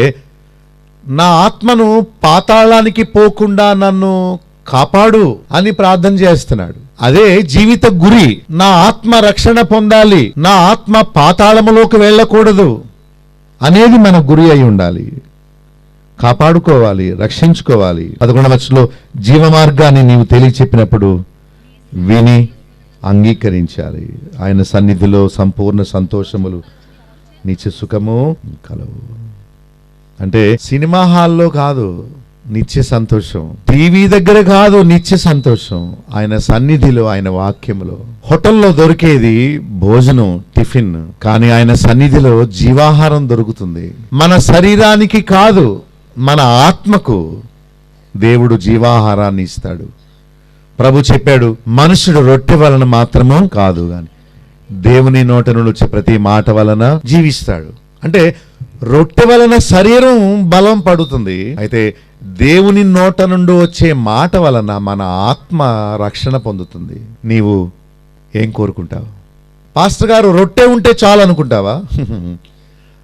నా ఆత్మను పాతాళానికి పోకుండా నన్ను కాపాడు అని ప్రార్థన చేస్తున్నాడు. అదే జీవిత గురి. నా ఆత్మ రక్షణ పొందాలి, నా ఆత్మ పాతాళములోకి వెళ్ళకూడదు అనేది మన గురి అయి ఉండాలి. కాపాడుకోవాలి, రక్షించుకోవాలి. 11వ వచనంలో జీవ మార్గాన్ని నీవు తెలియచెప్పినప్పుడు విని అంగీకరించాలి. ఆయన సన్నిధిలో సంపూర్ణ సంతోషములు, నిత్య సుఖము కలవు. అంటే సినిమా హాల్లో కాదు నిత్య సంతోషం, టీవీ దగ్గర కాదు నిత్య సంతోషం, ఆయన సన్నిధిలో, ఆయన వాక్యములో. హోటల్లో దొరికేది భోజనం, టిఫిన్, కానీ ఆయన సన్నిధిలో జీవాహారం దొరుకుతుంది. మన శరీరానికి కాదు, మన ఆత్మకు దేవుడు జీవాహారాన్ని ఇస్తాడు. ప్రభు చెప్పాడు, మనుషుడు రొట్టె వలన మాత్రము కాదు గాని దేవుని నోట నుండి వచ్చే ప్రతి మాట వలన జీవిస్తాడు. అంటే రొట్టె వలన శరీరం బలం పడుతుంది, అయితే దేవుని నోట నుండి వచ్చే మాట వలన మన ఆత్మ రక్షణ పొందుతుంది. నీవు ఏం కోరుకుంటావు? పాస్టర్ గారు రొట్టె ఉంటే చాలు అనుకుంటావా?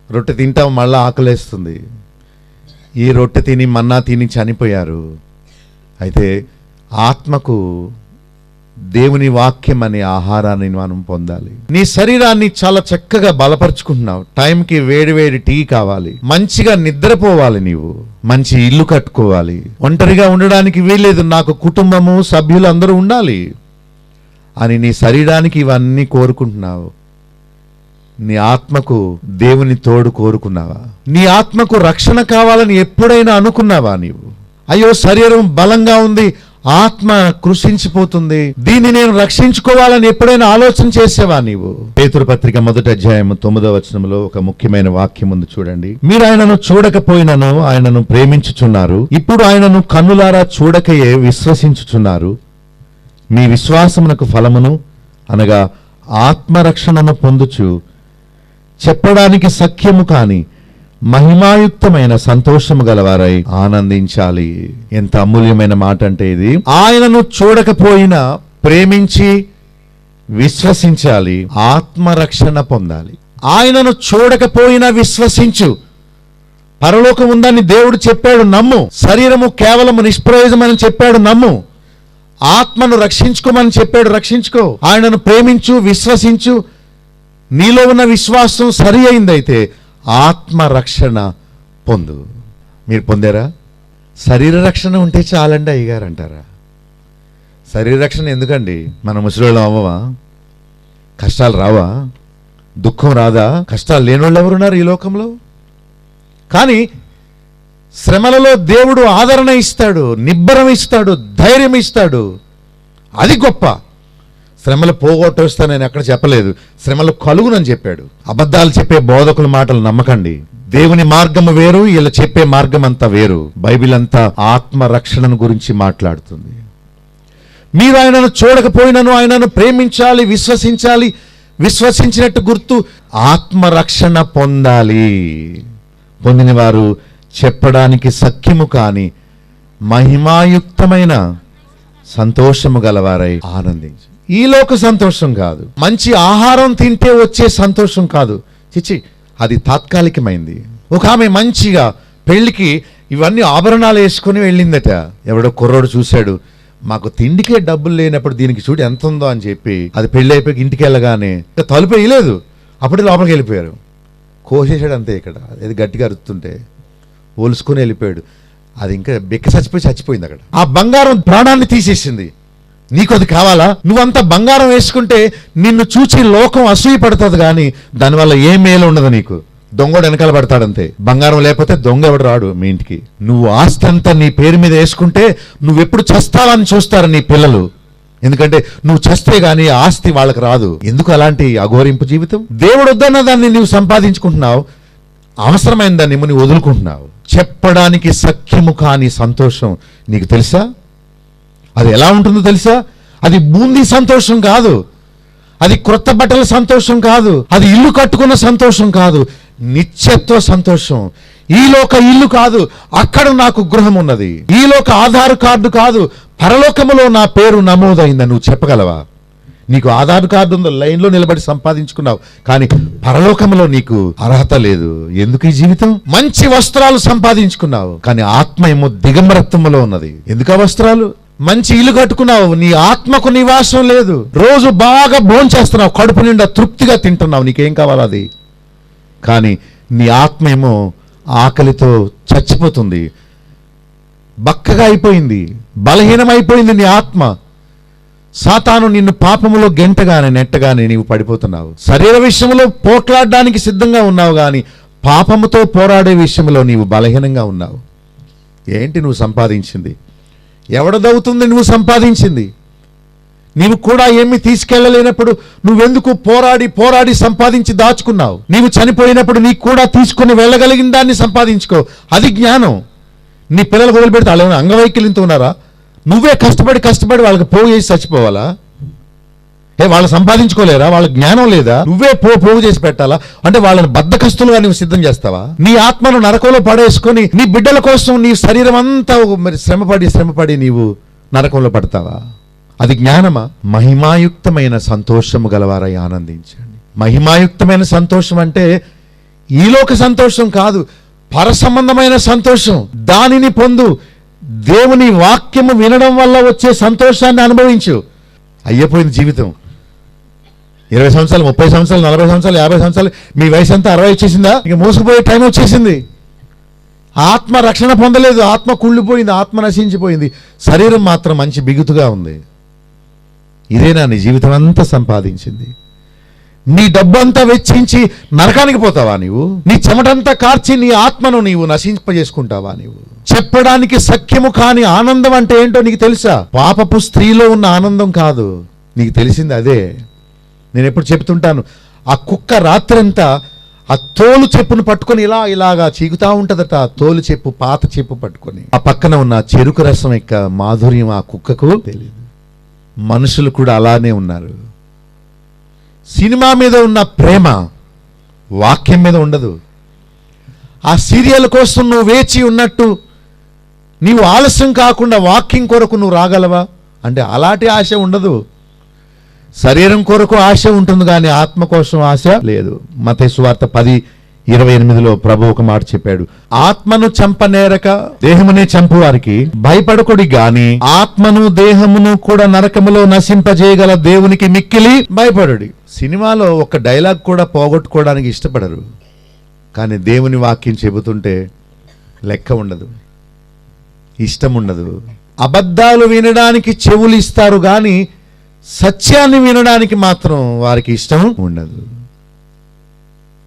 రొట్టె తింటాం, మళ్ళా ఆకలేస్తుంది. ఈ రొట్టె తిని మన్నా తిని చనిపోయారు. అయితే ఆత్మకు దేవుని వాక్యం అనే ఆహారాన్ని మనం పొందాలి. నీ శరీరాన్ని చాలా చక్కగా బలపరుచుకుంటున్నావు. టైంకి వేడి వేడి టీ కావాలి, మంచిగా నిద్రపోవాలి, నీవు మంచి ఇల్లు కట్టుకోవాలి. ఒంటరిగా ఉండడానికి వీల్లేదు, నాకు కుటుంబము, సభ్యులు అందరూ ఉండాలి అని నీ శరీరానికి ఇవన్నీ కోరుకుంటున్నావు. నీ ఆత్మకు దేవుని తోడు కోరుకున్నావా? నీ ఆత్మకు రక్షణ కావాలని ఎప్పుడైనా అనుకున్నావా నీవు? అయ్యో శరీరం బలంగా ఉంది, ఆత్మ కృషించిపోతుంది, దీన్ని నేను రక్షించుకోవాలని ఎప్పుడైనా ఆలోచన చేసేవా నీవు? పేతురు పత్రిక 1వ అధ్యాయం 9వ వచనంలో ఒక ముఖ్యమైన వాక్యం ఉంది, చూడండి. మీరు ఆయనను చూడకపోయినను ఆయనను ప్రేమించుచున్నారు, ఇప్పుడు ఆయనను కన్నులారా చూడకయే విశ్వసించుచున్నారు. మీ విశ్వాసమునకు ఫలమును అనగా ఆత్మరక్షణను పొందుచు చెప్పడానికి సఖ్యము కాని మహిమాయుక్తమైన సంతోషము గలవారై ఆనందించాలి. ఎంత అమూల్యమైన మాట అంటే ఇది. ఆయనను చూడకపోయినా ప్రేమించి విశ్వసించాలి, ఆత్మరక్షణ పొందాలి. ఆయనను చూడకపోయినా విశ్వసించు. పరలోకం ఉందని దేవుడు చెప్పాడు, నమ్ము. శరీరము కేవలము నిష్ప్రయోజనమని చెప్పాడు, నమ్ము. ఆత్మను రక్షించుకోమని చెప్పాడు, రక్షించుకో. ఆయనను ప్రేమించు, విశ్వసించు. నీలో ఉన్న విశ్వాసం సరి అయిందైతే ఆత్మరక్షణ పొందు. మీరు పొందారా? శరీర రక్షణ ఉంటే చాలండి అయ్యగారు అంటారా? శరీర రక్షణ ఎందుకండి? మన ముసలివాళ్ళం అవ్వవా? కష్టాలు రావా? దుఃఖం రాదా? కష్టాలు లేని వాళ్ళు ఎవరున్నారు ఈ లోకంలో? కానీ శ్రమలలో దేవుడు ఆదరణ ఇస్తాడు, నిబ్బరం ఇస్తాడు, ధైర్యం ఇస్తాడు. అది గొప్ప. శ్రమలు పోగొట్టేస్తానని ఎక్కడ చెప్పలేదు, శ్రమలు కలుగునని చెప్పాడు. అబద్ధాలు చెప్పే బోధకుల మాటలు నమ్మకండి. దేవుని మార్గము వేరు, ఇలా చెప్పే మార్గం అంతా వేరు. బైబిల్ అంతా ఆత్మరక్షణను గురించి మాట్లాడుతుంది. మీరు ఆయనను చూడకపోయినను ఆయనను ప్రేమించాలి, విశ్వసించాలి. విశ్వసించినట్టు గుర్తు ఆత్మరక్షణ పొందాలి. పొందిన వారు చెప్పడానికి సఖ్యము కాని మహిమాయుక్తమైన సంతోషము గలవారై ఆనందించు. ఈ లోక సంతోషం కాదు, మంచి ఆహారం తింటే వచ్చే సంతోషం కాదు. చిచి, అది తాత్కాలికమైంది. ఒక ఆమె మంచిగా పెళ్లికి ఇవన్నీ ఆభరణాలు వేసుకుని వెళ్ళిందట. ఎవడో కుర్రోడు చూశాడు, మాకు తిండికే డబ్బులు లేనప్పుడు దీనికి చూడు ఎంత ఉందో అని చెప్పి అది పెళ్ళి అయిపోయి ఇంటికి వెళ్ళగానే తలుపు వేయలేదు, అప్పుడే లోపలికి వెళ్ళిపోయారు. కోసేసాడు అంతే. ఇక్కడ అది గట్టిగా అరుస్తుంటే ఒలుసుకొని వెళ్ళిపోయాడు. అది ఇంకా బెక్క చచ్చిపోయింది అక్కడ. ఆ బంగారం ప్రాణాన్ని తీసేసింది. నీకు అది కావాలా? నువ్వంత బంగారం వేసుకుంటే నిన్ను చూచి లోకం అసూయ పడుతుంది, కానీ దానివల్ల ఏ మేలు ఉండదు నీకు. దొంగడు వెనకాల పడతాడంతే. బంగారం లేకపోతే దొంగ ఎవడు రాడు మీ ఇంటికి. నువ్వు ఆస్తి అంతా నీ పేరు మీద వేసుకుంటే నువ్వెప్పుడు చస్తావని చూస్తారు నీ పిల్లలు. ఎందుకంటే నువ్వు చస్తే గానీ ఆస్తి వాళ్ళకి రాదు. ఎందుకు అలాంటి అఘోరింపు జీవితం? దేవుడు వద్దన్న దాన్ని నువ్వు సంపాదించుకుంటున్నావు, అవసరమైన దాన్ని నువ్వు వదులుకుంటున్నావు. చెప్పడానికి సఖ్యము కాని సంతోషం నీకు తెలుసా? అది ఎలా ఉంటుందో తెలుసా? అది బూందీ సంతోషం కాదు, అది క్రొత్త బట్టల సంతోషం కాదు, అది ఇల్లు కట్టుకున్న సంతోషం కాదు, నిత్యత్వ సంతోషం. ఈలోక ఇల్లు కాదు, అక్కడ నాకు గృహం ఉన్నది. ఈలోక ఆధార్ కార్డు కాదు, పరలోకములో నా పేరు నమోదైందని నువ్వు చెప్పగలవా? నీకు ఆధార్ కార్డు ఉందో, లైన్లో నిలబడి సంపాదించుకున్నావు, కానీ పరలోకంలో నీకు అర్హత లేదు. ఎందుకు ఈ జీవితం? మంచి వస్త్రాలు సంపాదించుకున్నావు, కానీ ఆత్మ ఏమో దిగంబరత్వంలో ఉన్నది. ఎందుకు ఆ వస్త్రాలు? మంచి ఇల్లు కట్టుకున్నావు, నీ ఆత్మకు నివాసం లేదు. రోజు బాగా భోంచేస్తున్నావు, కడుపు నిండా తృప్తిగా తింటున్నావు, నీకేం కావాలి అది. కానీ నీ ఆత్మ ఏమో ఆకలితో చచ్చిపోతుంది, బక్కగా అయిపోయింది, బలహీనమైపోయింది నీ ఆత్మ. సాతాను నిన్ను పాపములో గెంటగానే నెట్టగానే నీవు పడిపోతున్నావు. శరీర విషయంలో పోట్లాడడానికి సిద్ధంగా ఉన్నావు, కానీ పాపముతో పోరాడే విషయంలో నీవు బలహీనంగా ఉన్నావు. ఏంటి నువ్వు సంపాదించింది? ఎవడదవుతుంది నువ్వు సంపాదించింది? నీవు కూడా ఏమీ తీసుకెళ్ళలేనప్పుడు నువ్వెందుకు పోరాడి పోరాడి సంపాదించి దాచుకున్నావు? నీవు చనిపోయినప్పుడు నీకు కూడా తీసుకుని వెళ్ళగలిగిన దాన్ని సంపాదించుకో, అది జ్ఞానం. నీ పిల్లలకు వదిలిపెడితే వాళ్ళు ఏమైనా అంగవైకల్యంతో ఉన్నారా? నువ్వే కష్టపడి వాళ్ళకి పోగు చేసి చచ్చిపోవాలా? వాళ్ళు సంపాదించుకోలేరా? వాళ్ళ జ్ఞానం లేదా? నువ్వే పోగు చేసి పెట్టాలా? అంటే వాళ్ళని బద్ధకస్తులుగా నువ్వు సిద్ధం చేస్తావా? నీ ఆత్మను నరకంలో పడేసుకొని నీ బిడ్డల కోసం నీ శరీరం అంతా మరి శ్రమపడి నీవు నరకంలో పడతావా? అది జ్ఞానమా? మహిమాయుక్తమైన సంతోషము గలవారై ఆనందించండి. మహిమాయుక్తమైన సంతోషం అంటే ఈలోక సంతోషం కాదు, పర సంబంధమైన సంతోషం. దానిని పొందు. దేవుని వాక్యము వినడం వల్ల వచ్చే సంతోషాన్ని అనుభవించు. అయ్యపోయింది జీవితం. 20 సంవత్సరాలు, 30 సంవత్సరాలు, 40 సంవత్సరాలు, 50 సంవత్సరాలు, మీ వయసు అంతా 60 వచ్చేసిందా? ఇక మోసుకుపోయే టైం వచ్చేసింది. ఆత్మ రక్షణ పొందలేదు, ఆత్మ కుళ్ళిపోయింది, ఆత్మ నశించిపోయింది, శరీరం మాత్రం మంచి బిగుతుగా ఉంది. ఇదేనా నీ జీవితం అంతా సంపాదించింది? నీ డబ్బంతా వెచ్చించి నరకానికి పోతావా నీవు? నీ చెమటంతా కార్చి నీ ఆత్మను నీవు నశింపజేసుకుంటావా నీవు? చెప్పడానికి సఖ్యము కాని ఆనందం అంటే ఏంటో నీకు తెలుసా? పాపపు స్త్రీలో ఉన్న ఆనందం కాదు, నీకు తెలిసింది అదే. నేను ఎప్పుడు చెప్తుంటాను, ఆ కుక్క రాత్రంతా ఆ తోలు చెప్పును పట్టుకొని ఇలాగా చీకుతా ఉంటదట. ఆ తోలు చెప్పు, పాత చెప్పు పట్టుకొని. ఆ పక్కన ఉన్న చెరుకు రసం యొక్క మాధుర్యం ఆ కుక్కకు తెలియదు. మనుషులు కూడా అలానే ఉన్నారు. సినిమా మీద ఉన్న ప్రేమ వాక్యం మీద ఉండదు. ఆ సీరియల్ కోసం నువ్వు వేచి ఉన్నట్టు నీవు ఆలస్యం కాకుండా వాక్యం కొరకు నువ్వు రాగలవా అంటే అలాంటి ఆశ ఉండదు. శరీరం కొరకు ఆశ ఉంటుంది, కానీ ఆత్మ కోసం ఆశ లేదు. మత్తయి సువార్త 10:28లో ప్రభు ఒక మాట చెప్పాడు, ఆత్మను చంపనేరక దేహమునే చంపు వారికి భయపడకుడి గాని ఆత్మను దేహమును కూడా నరకములో నశింపజేయగల దేవునికి మిక్కిలి భయపడుడి. సినిమాలో ఒక డైలాగ్ కూడా పోగొట్టుకోవడానికి ఇష్టపడరు, కానీ దేవుని వాక్యం చెబుతుంటే లెక్క ఉండదు, ఇష్టం ఉండదు. అబద్ధాలు వినడానికి చెవులు ఇస్తారు, కానీ సత్యాన్ని వినడానికి మాత్రం వారికి ఇష్టం ఉండదు.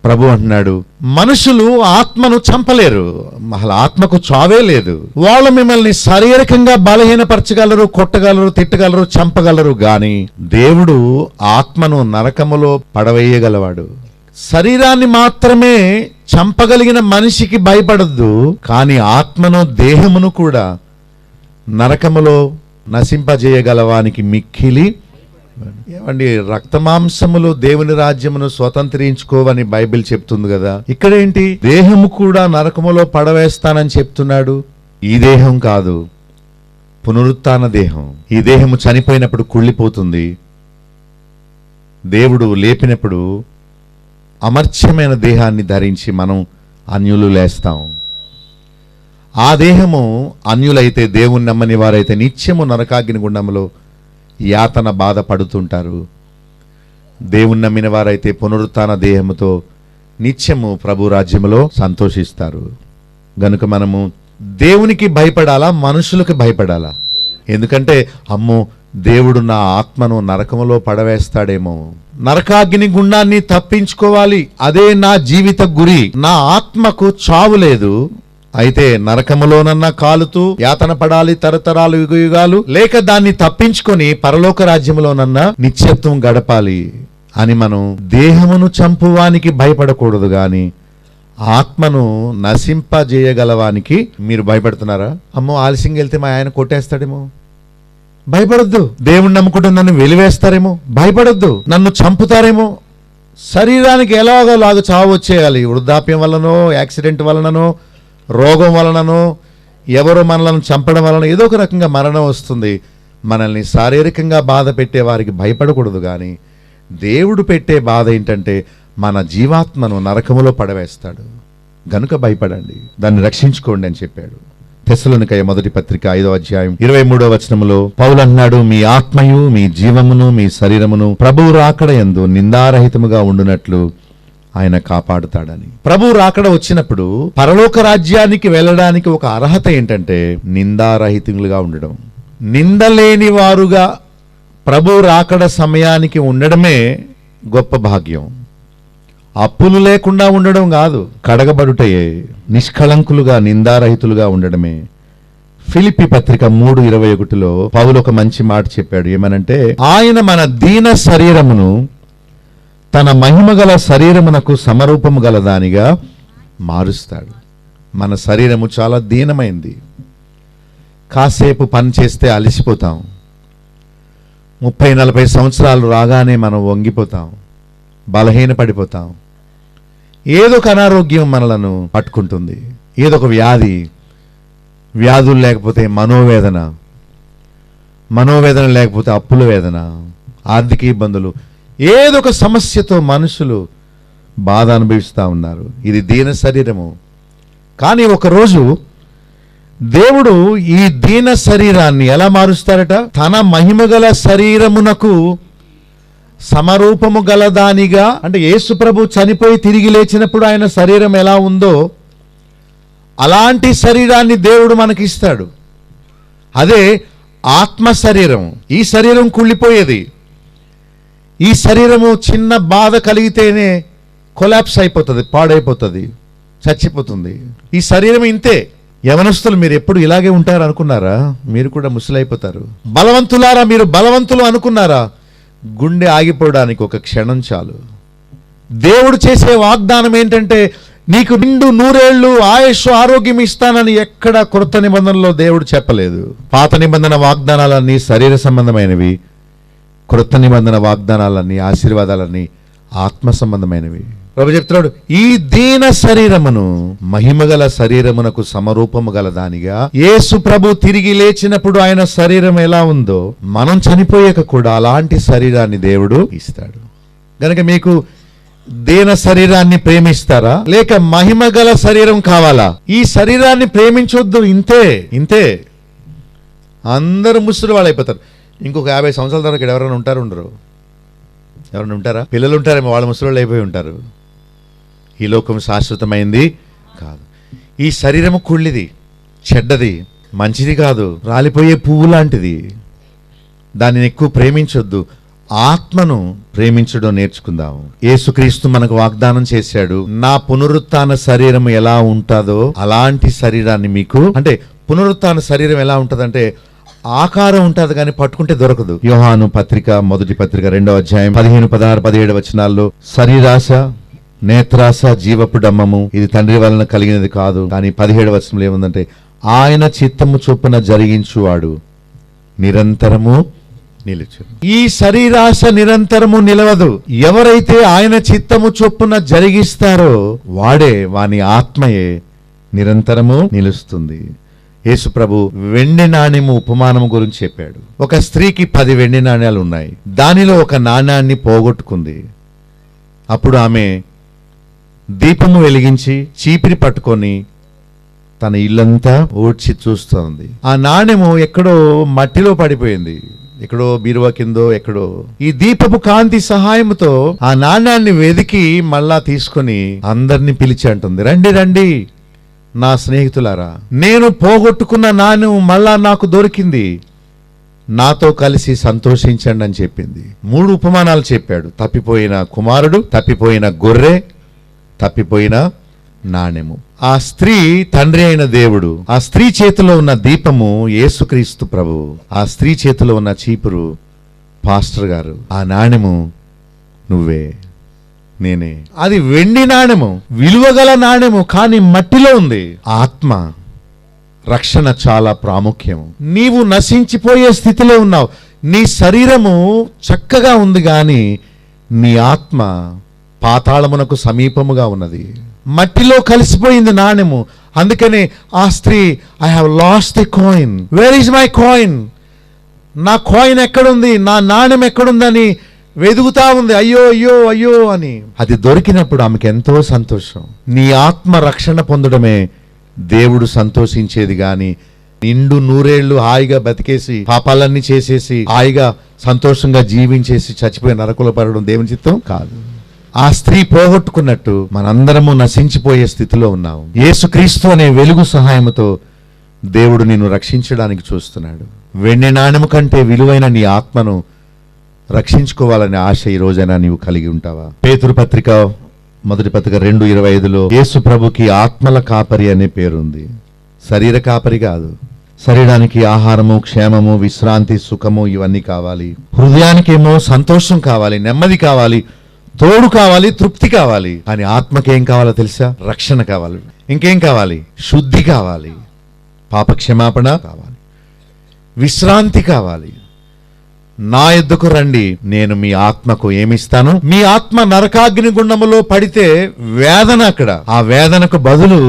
ప్రభు అంటున్నాడు, మనుషులు ఆత్మను చంపలేరు, అసలు ఆత్మకు చావే లేదు. వాళ్ళు మిమ్మల్ని శారీరకంగా బలహీనపరచగలరు, కొట్టగలరు, తిట్టగలరు, చంపగలరు, గాని దేవుడు ఆత్మను నరకములో పడవేయగలవాడు. శరీరాన్ని మాత్రమే చంపగలిగిన మనిషికి భయపడద్దు, కానీ ఆత్మను దేహమును కూడా నరకములో నశింపజేయగలవానికి మిక్కిలి. ఏమండి, రక్తమాంసములు దేవుని రాజ్యమును స్వతంత్రించుకోవని బైబిల్ చెప్తుంది కదా, ఇక్కడేంటి దేహము కూడా నరకములో పడవేస్తానని చెప్తున్నాడు. ఈ దేహం కాదు, పునరుత్థాన దేహం. ఈ దేహము చనిపోయినప్పుడు కుళ్ళిపోతుంది, దేవుడు లేపినప్పుడు అమర్త్యమైన దేహాన్ని ధరించి మనం అన్యులు లేస్తాం. ఆ దేహము అన్యులైతే, దేవుని నమ్మని వారైతే నిత్యము నరకాగ్ని గుండంలో యాతన బాధపడుతుంటారు. దేవుని నమ్మిన వారైతే పునరుత్థాన దేహముతో నిత్యము ప్రభు రాజ్యములో సంతోషిస్తారు. గనుక మనము దేవునికి భయపడాలా, మనుషులకు భయపడాలా? ఎందుకంటే అమ్మో, దేవుడు నా ఆత్మను నరకములో పడవేస్తాడేమో, నరకాగ్ని గుండాన్ని తప్పించుకోవాలి, అదే నా జీవిత గురి, నా ఆత్మకు చావు లేదు, అయితే నరకములోనన్నా కాలుతూ యాతన పడాలి తరతరాలు యుగయుగాలు, లేక దాన్ని తప్పించుకొని పరలోక రాజ్యములోనన్నా నిత్యత్వం గడపాలి అని మనం దేహమును చంపువానికి భయపడకూడదు గాని ఆత్మను నశింపజేయగలవానికి మీరు భయపడుతున్నారా? అమ్మో, ఆలస్యంగా వెళ్తే మా ఆయన కొట్టేస్తాడేమో, భయపడొద్దు. దేవుణ్ణి నమ్ముకుంటే నన్ను వెలివేస్తారేమో, భయపడొద్దు. నన్ను చంపుతారేమో. శరీరానికి ఎలాగోలాగా చావు వచ్చేయాలి, వృద్ధాప్యం వలనో, యాక్సిడెంట్ వలననో, రోగం వలననో, ఎవరో మనలను చంపడం వలన ఏదో ఒక రకంగా మరణం వస్తుంది. మనల్ని శారీరకంగా బాధ పెట్టే వారికి భయపడకూడదు కానీ దేవుడు పెట్టే బాధ ఏంటంటే మన జీవాత్మను నరకములో పడవేస్తాడు. గనుక భయపడండి, దాన్ని రక్షించుకోండి అని చెప్పాడు. తెస్సలోనికయ మొదటి పత్రిక 5వ అధ్యాయం 23వ వచనములో పౌలు అన్నాడు, మీ ఆత్మయు మీ జీవమును మీ శరీరమును ప్రభువు రాకడ యందు నిందారహితముగా ఉండునట్లు ఆయన కాపాడుతాడని. ప్రభు రాకడ వచ్చినప్పుడు పరలోక రాజ్యానికి వెళ్ళడానికి ఒక అర్హత ఏంటంటే నిందారహితులుగా ఉండడం. నిందలేని వారుగా ప్రభు రాకడ సమయానికి ఉండడమే గొప్ప భాగ్యం. అప్పులు లేకుండా ఉండడం కాదు, కడగబడుటయే, నిష్కళంకులుగా నిందారహితులుగా ఉండడమే. ఫిలిప్పి పత్రిక 3:21లో పౌలు ఒక మంచి మాట చెప్పాడు. ఏమనంటే, ఆయన మన దీన శరీరమును తన మహిమగల శరీరమునకు సమరూపము గల దానిగా మారుస్తాడు. మన శరీరము చాలా దీనమైంది. కాసేపు పని చేస్తే అలసిపోతాం. 30-40 సంవత్సరాలు రాగానే మనం వంగిపోతాం, బలహీన పడిపోతాం. ఏదో ఒక అనారోగ్యం మనలను పట్టుకుంటుంది, ఏదో ఒక వ్యాధులు లేకపోతే మనోవేదన లేకపోతే అప్పుల వేదన, ఆర్థిక ఇబ్బందులు, ఏదో ఒక సమస్యతో మనుషులు బాధ అనుభవిస్తూ ఉన్నారు. ఇది దీన శరీరము. కానీ ఒకరోజు దేవుడు ఈ దీన శరీరాన్ని ఎలా మారుస్తారట? తన మహిమగల శరీరమునకు సమరూపము గలదానిగా, అంటే యేసు ప్రభు చనిపోయి తిరిగి లేచినప్పుడు ఆయన శరీరం ఎలా ఉందో అలాంటి శరీరాన్ని దేవుడు మనకిస్తాడు. అదే ఆత్మ శరీరం. ఈ శరీరం కుళ్ళిపోయేది. ఈ శరీరము చిన్న బాధ కలిగితేనే కొలాప్స్ అయిపోతుంది, పాడైపోతుంది, చచ్చిపోతుంది. ఈ శరీరం ఇంతే. యవనస్తులు మీరు ఎప్పుడు ఇలాగే ఉంటారు అనుకున్నారా? మీరు కూడా ముసలైపోతారు. బలవంతులారా, మీరు బలవంతులు అనుకున్నారా? గుండె ఆగిపోవడానికి ఒక క్షణం చాలు. దేవుడు చేసే వాగ్దానం ఏంటంటే, నీకు నిండు 100 ఏళ్ళు ఆయుష్ ఆరోగ్యం ఇస్తానని ఎక్కడ కొత్త నిబంధనలో దేవుడు చెప్పలేదు. పాత నిబంధన వాగ్దానాలన్నీ శరీర సంబంధమైనవి, క్రొత్త నిబంధన వాగ్దానాలన్నీ, ఆశీర్వాదాలన్నీ ఆత్మ సంబంధమైనవి. ప్రభు చెప్తున్నాడు, ఈ దీన శరీరమును మహిమగల శరీరమునకు సమరూపము గల దానిగా. యేసు ప్రభు తిరిగి లేచినప్పుడు ఆయన శరీరం ఎలా ఉందో మనం చనిపోయాక కూడా అలాంటి శరీరాన్ని దేవుడు ఇస్తాడు. గనక మీకు దీన శరీరాన్ని ప్రేమిస్తారా, లేక మహిమగల శరీరం కావాలా? ఈ శరీరాన్ని ప్రేమించొద్దు. ఇంతే అందరూ ముసలి వాళ్ళు అయిపోతారు. ఇంకొక 50 సంవత్సరాల తర్వాత ఎవరైనా ఉండరు? ఎవరైనా ఉంటారా? పిల్లలు ఉంటారేమో, వాళ్ళు ముసలి అయిపోయి ఉంటారు. ఈ లోకం శాశ్వతమైంది కాదు. ఈ శరీరము కుళ్ళిది, చెడ్డది, మంచిది కాదు, రాలిపోయే పువ్వు లాంటిది. దానిని ఎక్కువ ప్రేమించొద్దు. ఆత్మను ప్రేమించడం నేర్చుకుందాం. యేసుక్రీస్తు మనకు వాగ్దానం చేశాడు, నా పునరుత్థాన శరీరం ఎలా ఉంటుందో అలాంటి శరీరాన్ని మీకు. అంటే పునరుత్థాన శరీరం ఎలా ఉంటుందంటే ఆకారం ఉంటుంది కానీ పట్టుకుంటే దొరకదు. యోహాను పత్రిక మొదటి పత్రిక 2వ అధ్యాయం 15, 16, 17 వచనాల్లో శరీరాశ, నేత్రాశ జీవపు డమ్మము, ఇది తండ్రి వలన కలిగినది కాదు. కానీ 17వ వచనంలో ఏముందంటే, ఆయన చిత్తము చొప్పున జరిగించువాడు నిరంతరము నిలుచు. ఈ శరీరాశ నిరంతరము నిలవదు. ఎవరైతే ఆయన చిత్తము చొప్పున జరిగిస్తారో వాని ఆత్మయే నిరంతరము నిలుస్తుంది. యేసు ప్రభు వెండి నాణ్యము ఉపమానము గురించి చెప్పాడు. ఒక స్త్రీకి 10 వెండి నాణ్యాలు ఉన్నాయి. దానిలో ఒక నాణ్యాన్ని పోగొట్టుకుంది. అప్పుడు ఆమె దీపము వెలిగించి చీపిరి పట్టుకొని తన ఇల్లంతా ఊడ్చి చూస్తోంది. ఆ నాణెము ఎక్కడో మట్టిలో పడిపోయింది, ఎక్కడో బీరువా కిందో ఎక్కడో. ఈ దీపపు కాంతి సహాయంతో ఆ నాణ్యాన్ని వెదికి మళ్ళా తీసుకొని అందరినీ పిలిచి అంటుంది, రండి రండి నా స్నేహితులారా, నేను పోగొట్టుకున్న నాణ్యం మళ్ళా నాకు దొరికింది, నాతో కలిసి సంతోషించండి అని చెప్పింది. 3 ఉపమానాలు చెప్పాడు. తప్పిపోయిన కుమారుడు, తప్పిపోయిన గొర్రె, తప్పిపోయిన నాణెము. ఆ స్త్రీ తండ్రి అయిన దేవుడు, ఆ స్త్రీ చేతిలో ఉన్న దీపము యేసుక్రీస్తు ప్రభు, ఆ స్త్రీ చేతిలో ఉన్న చీపురు పాస్టర్ గారు, ఆ నాణెము నువ్వే, నేనే. అది వెండి నాణెము, విలువగల నాణెము, కానీ మట్టిలో ఉంది. ఆత్మ రక్షణ చాలా ప్రాముఖ్యం. నీవు నశించిపోయే స్థితిలో ఉన్నావు. నీ శరీరము చక్కగా ఉంది గాని నీ ఆత్మ పాతాళమునకు సమీపముగా ఉన్నది. మట్టిలో కలిసిపోయింది నాణెము. అందుకనే ఆ స్త్రీ, I have lost the coin, where is my coin, నా కాయిన్ ఎక్కడుంది, నా నాణెం ఎక్కడుందని వెదుగుతా ఉంది, అయ్యో అయ్యో అయ్యో అని. అది దొరికినప్పుడు ఆమెకు ఎంతో సంతోషం. నీ ఆత్మ రక్షణ పొందడమే దేవుడు సంతోషించేది గాని నిండు 100 ఏళ్ళు హాయిగా బతికేసి పాపాలన్నీ చేసేసి హాయిగా సంతోషంగా జీవించేసి చచ్చిపోయి నరకులో పడడం దేవుని చిత్తం కాదు. ఆ స్త్రీ పోగొట్టుకున్నట్టు మనందరము నశించిపోయే స్థితిలో ఉన్నాము. యేసుక్రీస్తు అనే వెలుగు సహాయముతో దేవుడు నిన్ను రక్షించడానికి చూస్తున్నాడు. వెండి నాణెము కంటే విలువైన నీ ఆత్మను రక్షించుకోవాలనే ఆశ ఈ రోజైనా నీవు కలిగి ఉంటావా? పేతురు పత్రిక 1 పత్రిక 2:25లో యేసు ప్రభుకి ఆత్మల కాపరి అనే పేరుంది. శరీర కాపరి కాదు. శరీరానికి ఆహారము, క్షేమము, విశ్రాంతి, సుఖము ఇవన్నీ కావాలి. హృదయానికేమో సంతోషం కావాలి, నెమ్మది కావాలి, తోడు కావాలి, తృప్తి కావాలి. కానీ ఆత్మకేం కావాలో తెలుసా? రక్షణ కావాలి. ఇంకేం కావాలి? శుద్ధి కావాలి, పాప క్షమాపణ కావాలి, విశ్రాంతి కావాలి. నా యొద్దకు రండి, నేను మీ ఆత్మకు ఏమిస్తాను? మీ ఆత్మ నరకాగ్ని గుండములో పడితే వేదన, అక్కడ ఆ వేదనకు బదులు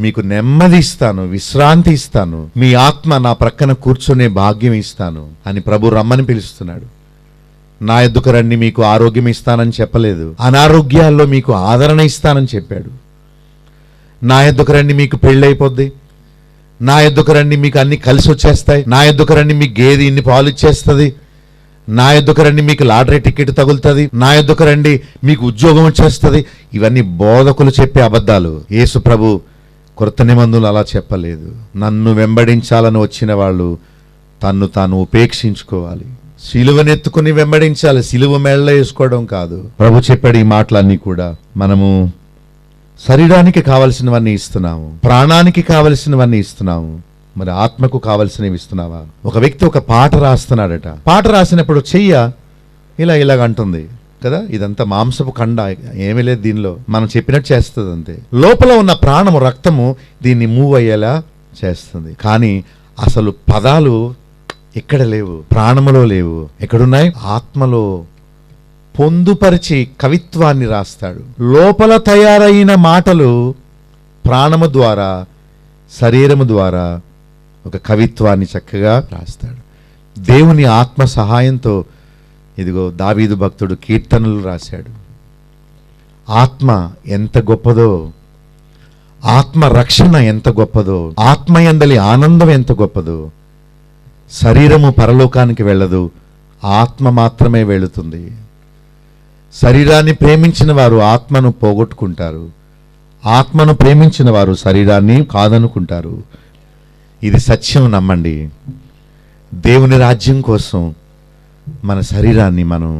మీకు నెమ్మది ఇస్తాను, విశ్రాంతి ఇస్తాను, మీ ఆత్మ నా ప్రక్కన కూర్చునే భాగ్యం ఇస్తాను అని ప్రభు రమ్మని పిలుస్తున్నాడు. నా యొద్దకు రండి, మీకు ఆరోగ్యం ఇస్తానని చెప్పలేదు. అనారోగ్యాల్లో మీకు ఆదరణ ఇస్తానని చెప్పాడు. నా యొద్దకు రండి, మీకు పెళ్ళైపోద్ది. నా యొద్దకు రండి, మీకు అన్ని కలిసి వచ్చేస్తాయి. నా యొద్దకు రండి, మీకు గేదె ఇన్ని పాలు ఇచ్చేస్తుంది. నా యొద్దకు రండి, మీకు లాటరీ టికెట్ తగులుతుంది. నా యొద్దకు రండి, మీకు ఉద్యోగం వచ్చేస్తుంది. ఇవన్నీ బోధకులు చెప్పే అబద్ధాలు. యేసు ప్రభు కొత్త నిబంధనలు అలా చెప్పలేదు. నన్ను వెంబడించాలని వచ్చిన వాళ్ళు తన్ను తాను ఉపేక్షించుకోవాలి, సిలువనెత్తుకుని వెంబడించాలి, సిలువ మెళ్ళ వేసుకోవడం కాదు. ప్రభు చెప్పాడు ఈ మాటలన్నీ కూడా. మనము శరీరానికి కావలసినవన్నీ ఇస్తున్నాము, ప్రాణానికి కావలసినవన్నీ ఇస్తున్నాము, మరి ఆత్మకు కావలసినవి ఇస్తున్నావా? ఒక వ్యక్తి ఒక పాట రాస్తున్నాడట. పాట రాసినప్పుడు చెయ్య ఇలాగంటుంది కదా, ఇదంతా మాంసపు కండ, ఏమీ లేదు దీనిలో, మనం చెప్పినట్టు చేస్తుంది అంతే. లోపల ఉన్న ప్రాణము, రక్తము దీన్ని మూవ్ అయ్యేలా చేస్తుంది. కానీ అసలు పదాలు ఎక్కడ లేవు, ప్రాణములో లేవు. ఎక్కడున్నాయి? ఆత్మలో పొందుపరిచి కవిత్వాన్ని రాస్తాడు. లోపల తయారైన మాటలు ప్రాణము ద్వారా, శరీరము ద్వారా ఒక కవిత్వాన్ని చక్కగా రాస్తాడు. దేవుని ఆత్మ సహాయంతో ఇదిగో దావీదు భక్తుడు కీర్తనలు రాశాడు. ఆత్మ ఎంత గొప్పదో, ఆత్మ రక్షణ ఎంత గొప్పదో, ఆత్మయందలి ఆనందం ఎంత గొప్పదో. శరీరము పరలోకానికి వెళ్ళదు, ఆత్మ మాత్రమే వెళుతుంది. శరీరాన్ని ప్రేమించిన వారు ఆత్మను పోగొట్టుకుంటారు, ఆత్మను ప్రేమించిన వారు శరీరాన్ని కాదనుకుంటారు. ఇది సత్యం, నమ్మండి. దేవుని రాజ్యం కోసం మన శరీరాన్ని మనం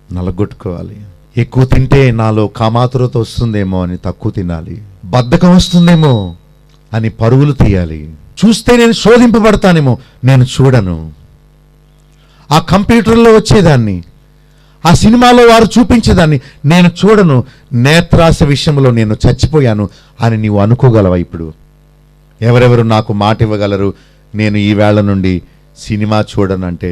నలగొట్టుకోవాలి. ఎక్కువ తింటే నాలో కామాతురత వస్తుందేమో అని తక్కువ తినాలి. బద్ధకం వస్తుందేమో అని పరుగులు తీయాలి. చూస్తే నేను శోధింపబడతానేమో, నేను చూడను. ఆ కంప్యూటర్లో వచ్చేదాన్ని, ఆ సినిమాలో వారు చూపించేదాన్ని నేను చూడను. నేత్రాశ విషయంలో నేను చచ్చిపోయాను అని నీవు అనుకోగలవా? ఇప్పుడు ఎవరెవరు నాకు మాట ఇవ్వగలరు నేను ఈ వేళ నుండి సినిమా చూడనంటే?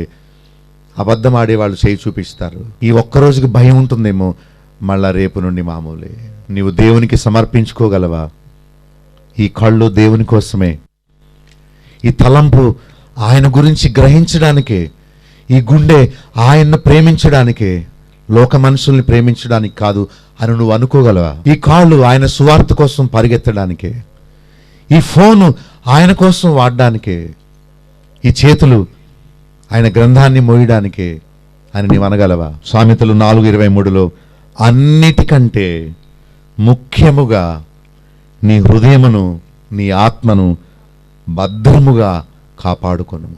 అబద్ధం ఆడేవాళ్ళు చేయి చూపిస్తారు. ఈ ఒక్కరోజుకి భయం ఉంటుందేమో, మళ్ళా రేపు నుండి మామూలే. నీవు దేవునికి సమర్పించుకోగలవా? ఈ కళ్ళు దేవుని కోసమే, ఈ తలంపు ఆయన గురించి గ్రహించడానికే, ఈ గుండె ఆయన్ను ప్రేమించడానికే, లోక మనుషుల్ని ప్రేమించడానికి కాదు అని నువ్వు అనుకోగలవా? ఈ కాళ్ళు ఆయన సువార్త కోసం పరిగెత్తడానికే, ఈ ఫోను ఆయన కోసం వాడడానికే, ఈ చేతులు ఆయన గ్రంథాన్ని మోయడానికే అని నీవు అనగలవా? సామెతలు 4:23లో అన్నిటికంటే ముఖ్యముగా నీ హృదయమును నీ ఆత్మను భద్రముగా కాపాడుకొను.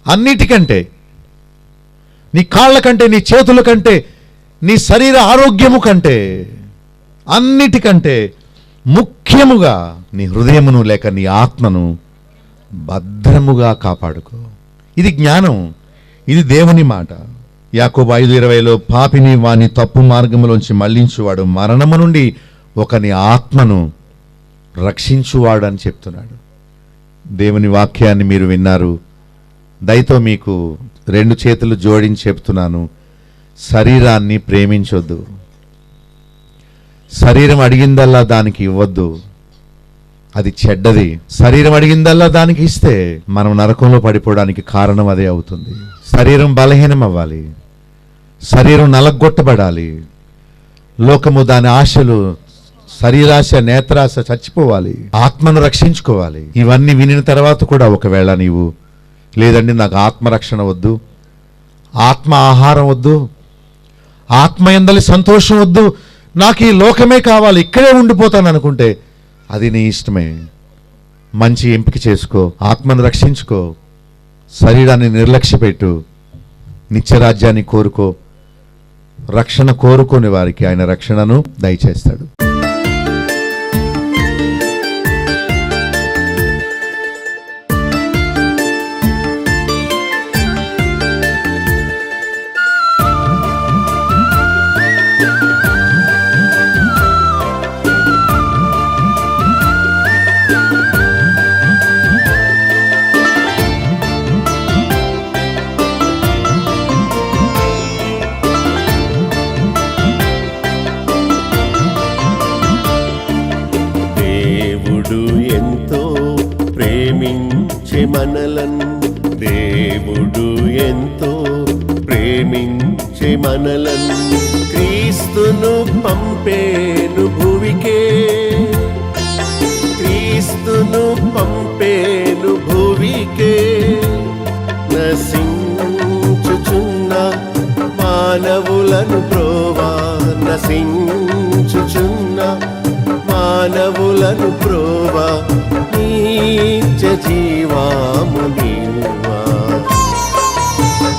అన్నిటికంటే, నీ కాళ్ళ కంటే, నీ చేతుల కంటే, నీ శరీర ఆరోగ్యము కంటే, అన్నిటికంటే ముఖ్యముగా నీ హృదయమును లేక నీ ఆత్మను భద్రముగా కాపాడుకో. ఇది జ్ఞానం, ఇది దేవుని మాట. యాకోబు 5:20లో పాపిని వాని తప్పు మార్గములోంచి మళ్లించువాడు మరణము నుండి ఒకని ఆత్మను రక్షించువాడు అని చెప్తున్నాడు. దేవుని వాక్యాన్ని మీరు విన్నారు. దయతో మీకు 2 చేతులు జోడించి చెప్తున్నాను, శరీరాన్ని ప్రేమించొద్దు. శరీరం అడిగిందల్లా దానికి ఇవ్వద్దు, అది చెడ్డది. శరీరం అడిగిందల్లా దానికి ఇస్తే మనం నరకంలో పడిపోవడానికి కారణం అదే అవుతుంది. శరీరం బలహీనం అవ్వాలి, శరీరం నలగొట్టబడాలి, లోకము దాని ఆశలు, శరీరాశ, నేత్రాశ చచ్చిపోవాలి, ఆత్మను రక్షించుకోవాలి. ఇవన్నీ వినిన తర్వాత కూడా ఒకవేళ నీవు లేదండి నాకు ఆత్మరక్షణ వద్దు, ఆత్మ ఆహారం వద్దు, ఆత్మ యందలి సంతోషం వద్దు, నాకు ఈ లోకమే కావాలి, ఇక్కడే ఉండిపోతాను అనుకుంటే అది నీ ఇష్టమే. మంచి ఎంపిక చేసుకో, ఆత్మను రక్షించుకో, శరీరాన్ని నిర్లక్ష్యపెట్టు, నిత్యరాజ్యాన్ని కోరుకో. రక్షణ కోరుకోని వారికి ఆయన రక్షణను దయచేస్తాడు. దేవుడు ఎంతో ప్రేమించే మనలన్ క్రీస్తును పంపేను భువికే, క్రీస్తును పంపేను భువికే. నశించుచున్న మానవులను బ్రోవా, నశించుచున్న మానవులను బ్రోవా, నిత్య జీవాము నీవా.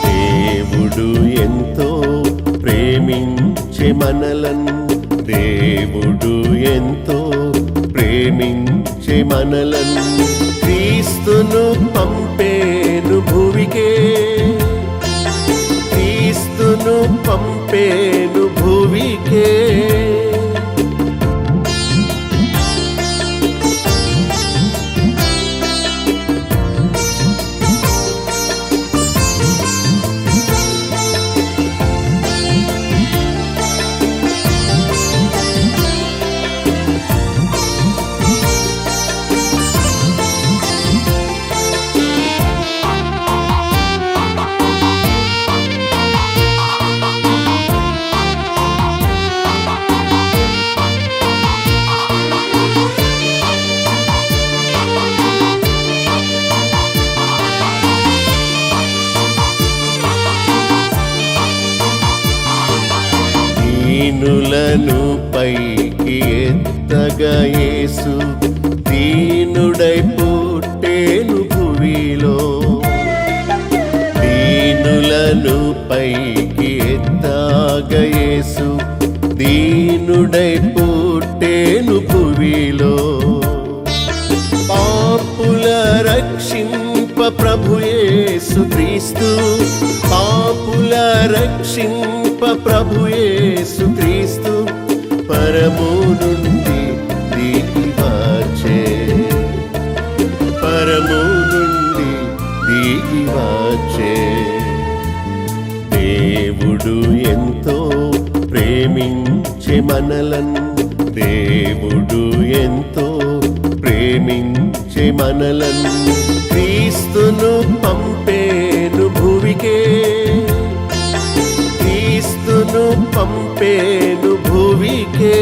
దేవుడు ఎంతో ప్రేమించే మనలన్, దేవుడు ఎంతో ప్రేమించే మనలన్ క్రీస్తును పంపేను భువికే, క్రీస్తును పంపేను భువికే. దీనులను పైకి ఎత్తగా యేసు దీనుడై పుట్టేను భువిలో, దీనులను పైకి ఎత్తగా యేసు దీనుడై పుట్టేను భువిలో. పాపుల రక్షింప ప్రభు యేసు క్రీస్తు, పాపుల రక్షింప ప్రభు యేసు క్రీస్తు పరము నుండి దిగి వచ్చే, పరము నుండి దిగి వచ్చే. దేవుడు ఎంతో ప్రేమించే మనలన్, దేవుడు ఎంతో ప్రేమించే మనలన్ క్రీస్తును పంపేను భువికే, క్రీస్తును పంపేను భువికే.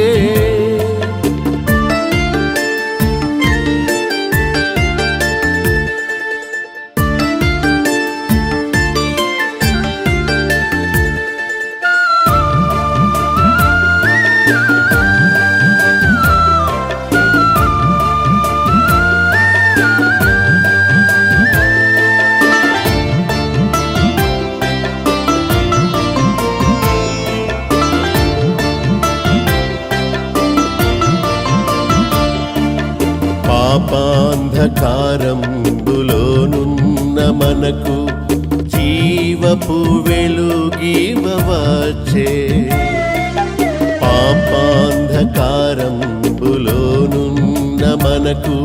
మనకు జీవపు వెలుగివవచ్చే పాపాంధకారంబులోనున్న మనకు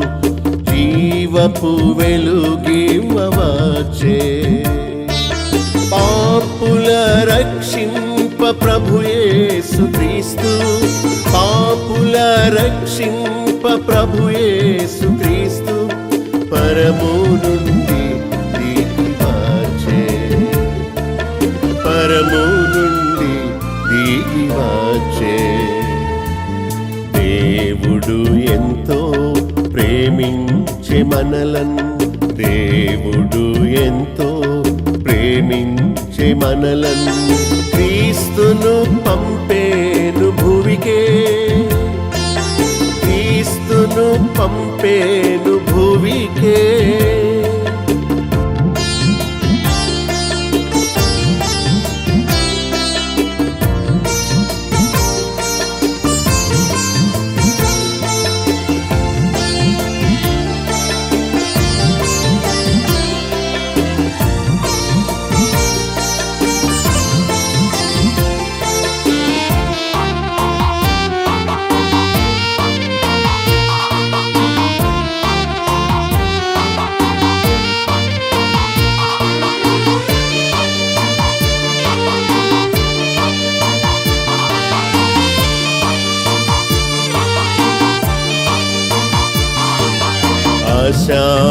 జీవపు వెలుగివవచ్చే పాపుల రక్షింప ప్రభు యేసు క్రీస్తు పాపుల రక్షింప ప్రభు యేసు క్రీస్తు పరము నుండి దిగివచ్చే పరము నుండి దిగివచ్చే దేవుడు ఎంతో ప్రేమించే మనలను దేవుడు ఎంతో ప్రేమించే మనలను క్రీస్తును పంపేను భువికే క్రీస్తును పంపేను భువికే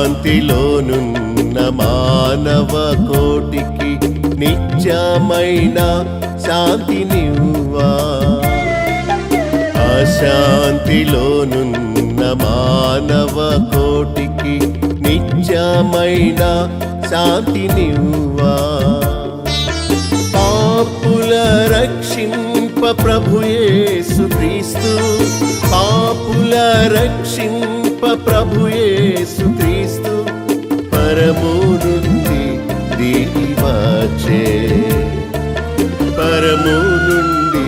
శాంతిలోనున్న మానవ కోటికి నిత్యమైన శాంతినివ్వా అశాంతిలోనున్న మానవ కోటికి నిత్యమైన శాంతినివ్వా పాపుల రక్షింప ప్రభు యేసు క్రీస్తు పాపుల రక్షింప ప్రభు యేసు క్రీస్తు పరము నుండి దిగివచ్చే పరము నుండి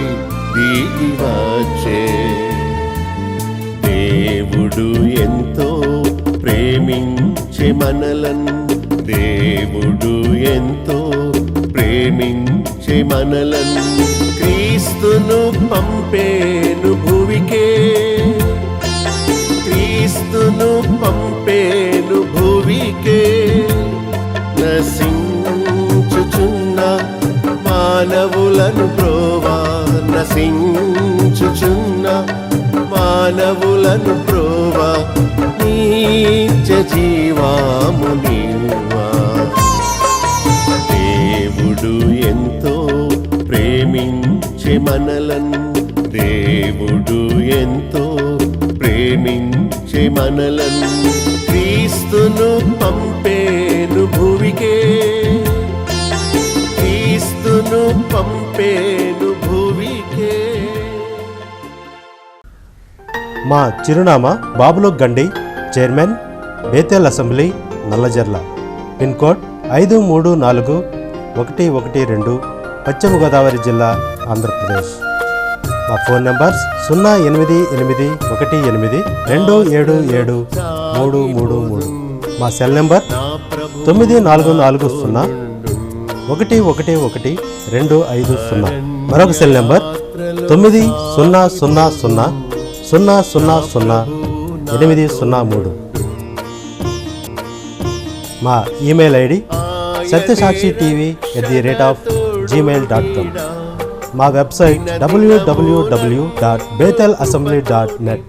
దిగివచ్చే దేవుడు ఎంతో ప్రేమించే మనలను దేవుడు ఎంతో ప్రేమించే మనలను క్రీస్తును పంపేను భువికే క్రీస్తును పంపేను భువికే నశించుచున్న మానవులను బ్రోవా నశించుచున్న మానవులను బ్రోవా నిత్య జీవాము నీవా దేవుడు ఎంతో ప్రేమించే మనలను దేవుడు ఎంతో ప్రేమించే మనలను క్రీస్తును పంపేను భువికే క్రీస్తును పంపేను భువికే. మా చిరునామా బాబులో గండి, chairman, Bethel assembly, Nallajerla. Pin code 534112, పశ్చిమ గోదావరి జిల్లా, ఆంధ్రప్రదేశ్. మా ఫోన్ నంబర్స్ 0881177233. మా సెల్ నెంబర్ 9440111250. మరొక సెల్ నెంబర్ 9000000803. మా ఈమెయిల్ ఐడి satyasakshitv@gmail.com. మా వెబ్సైట్ www.betelassembly.net.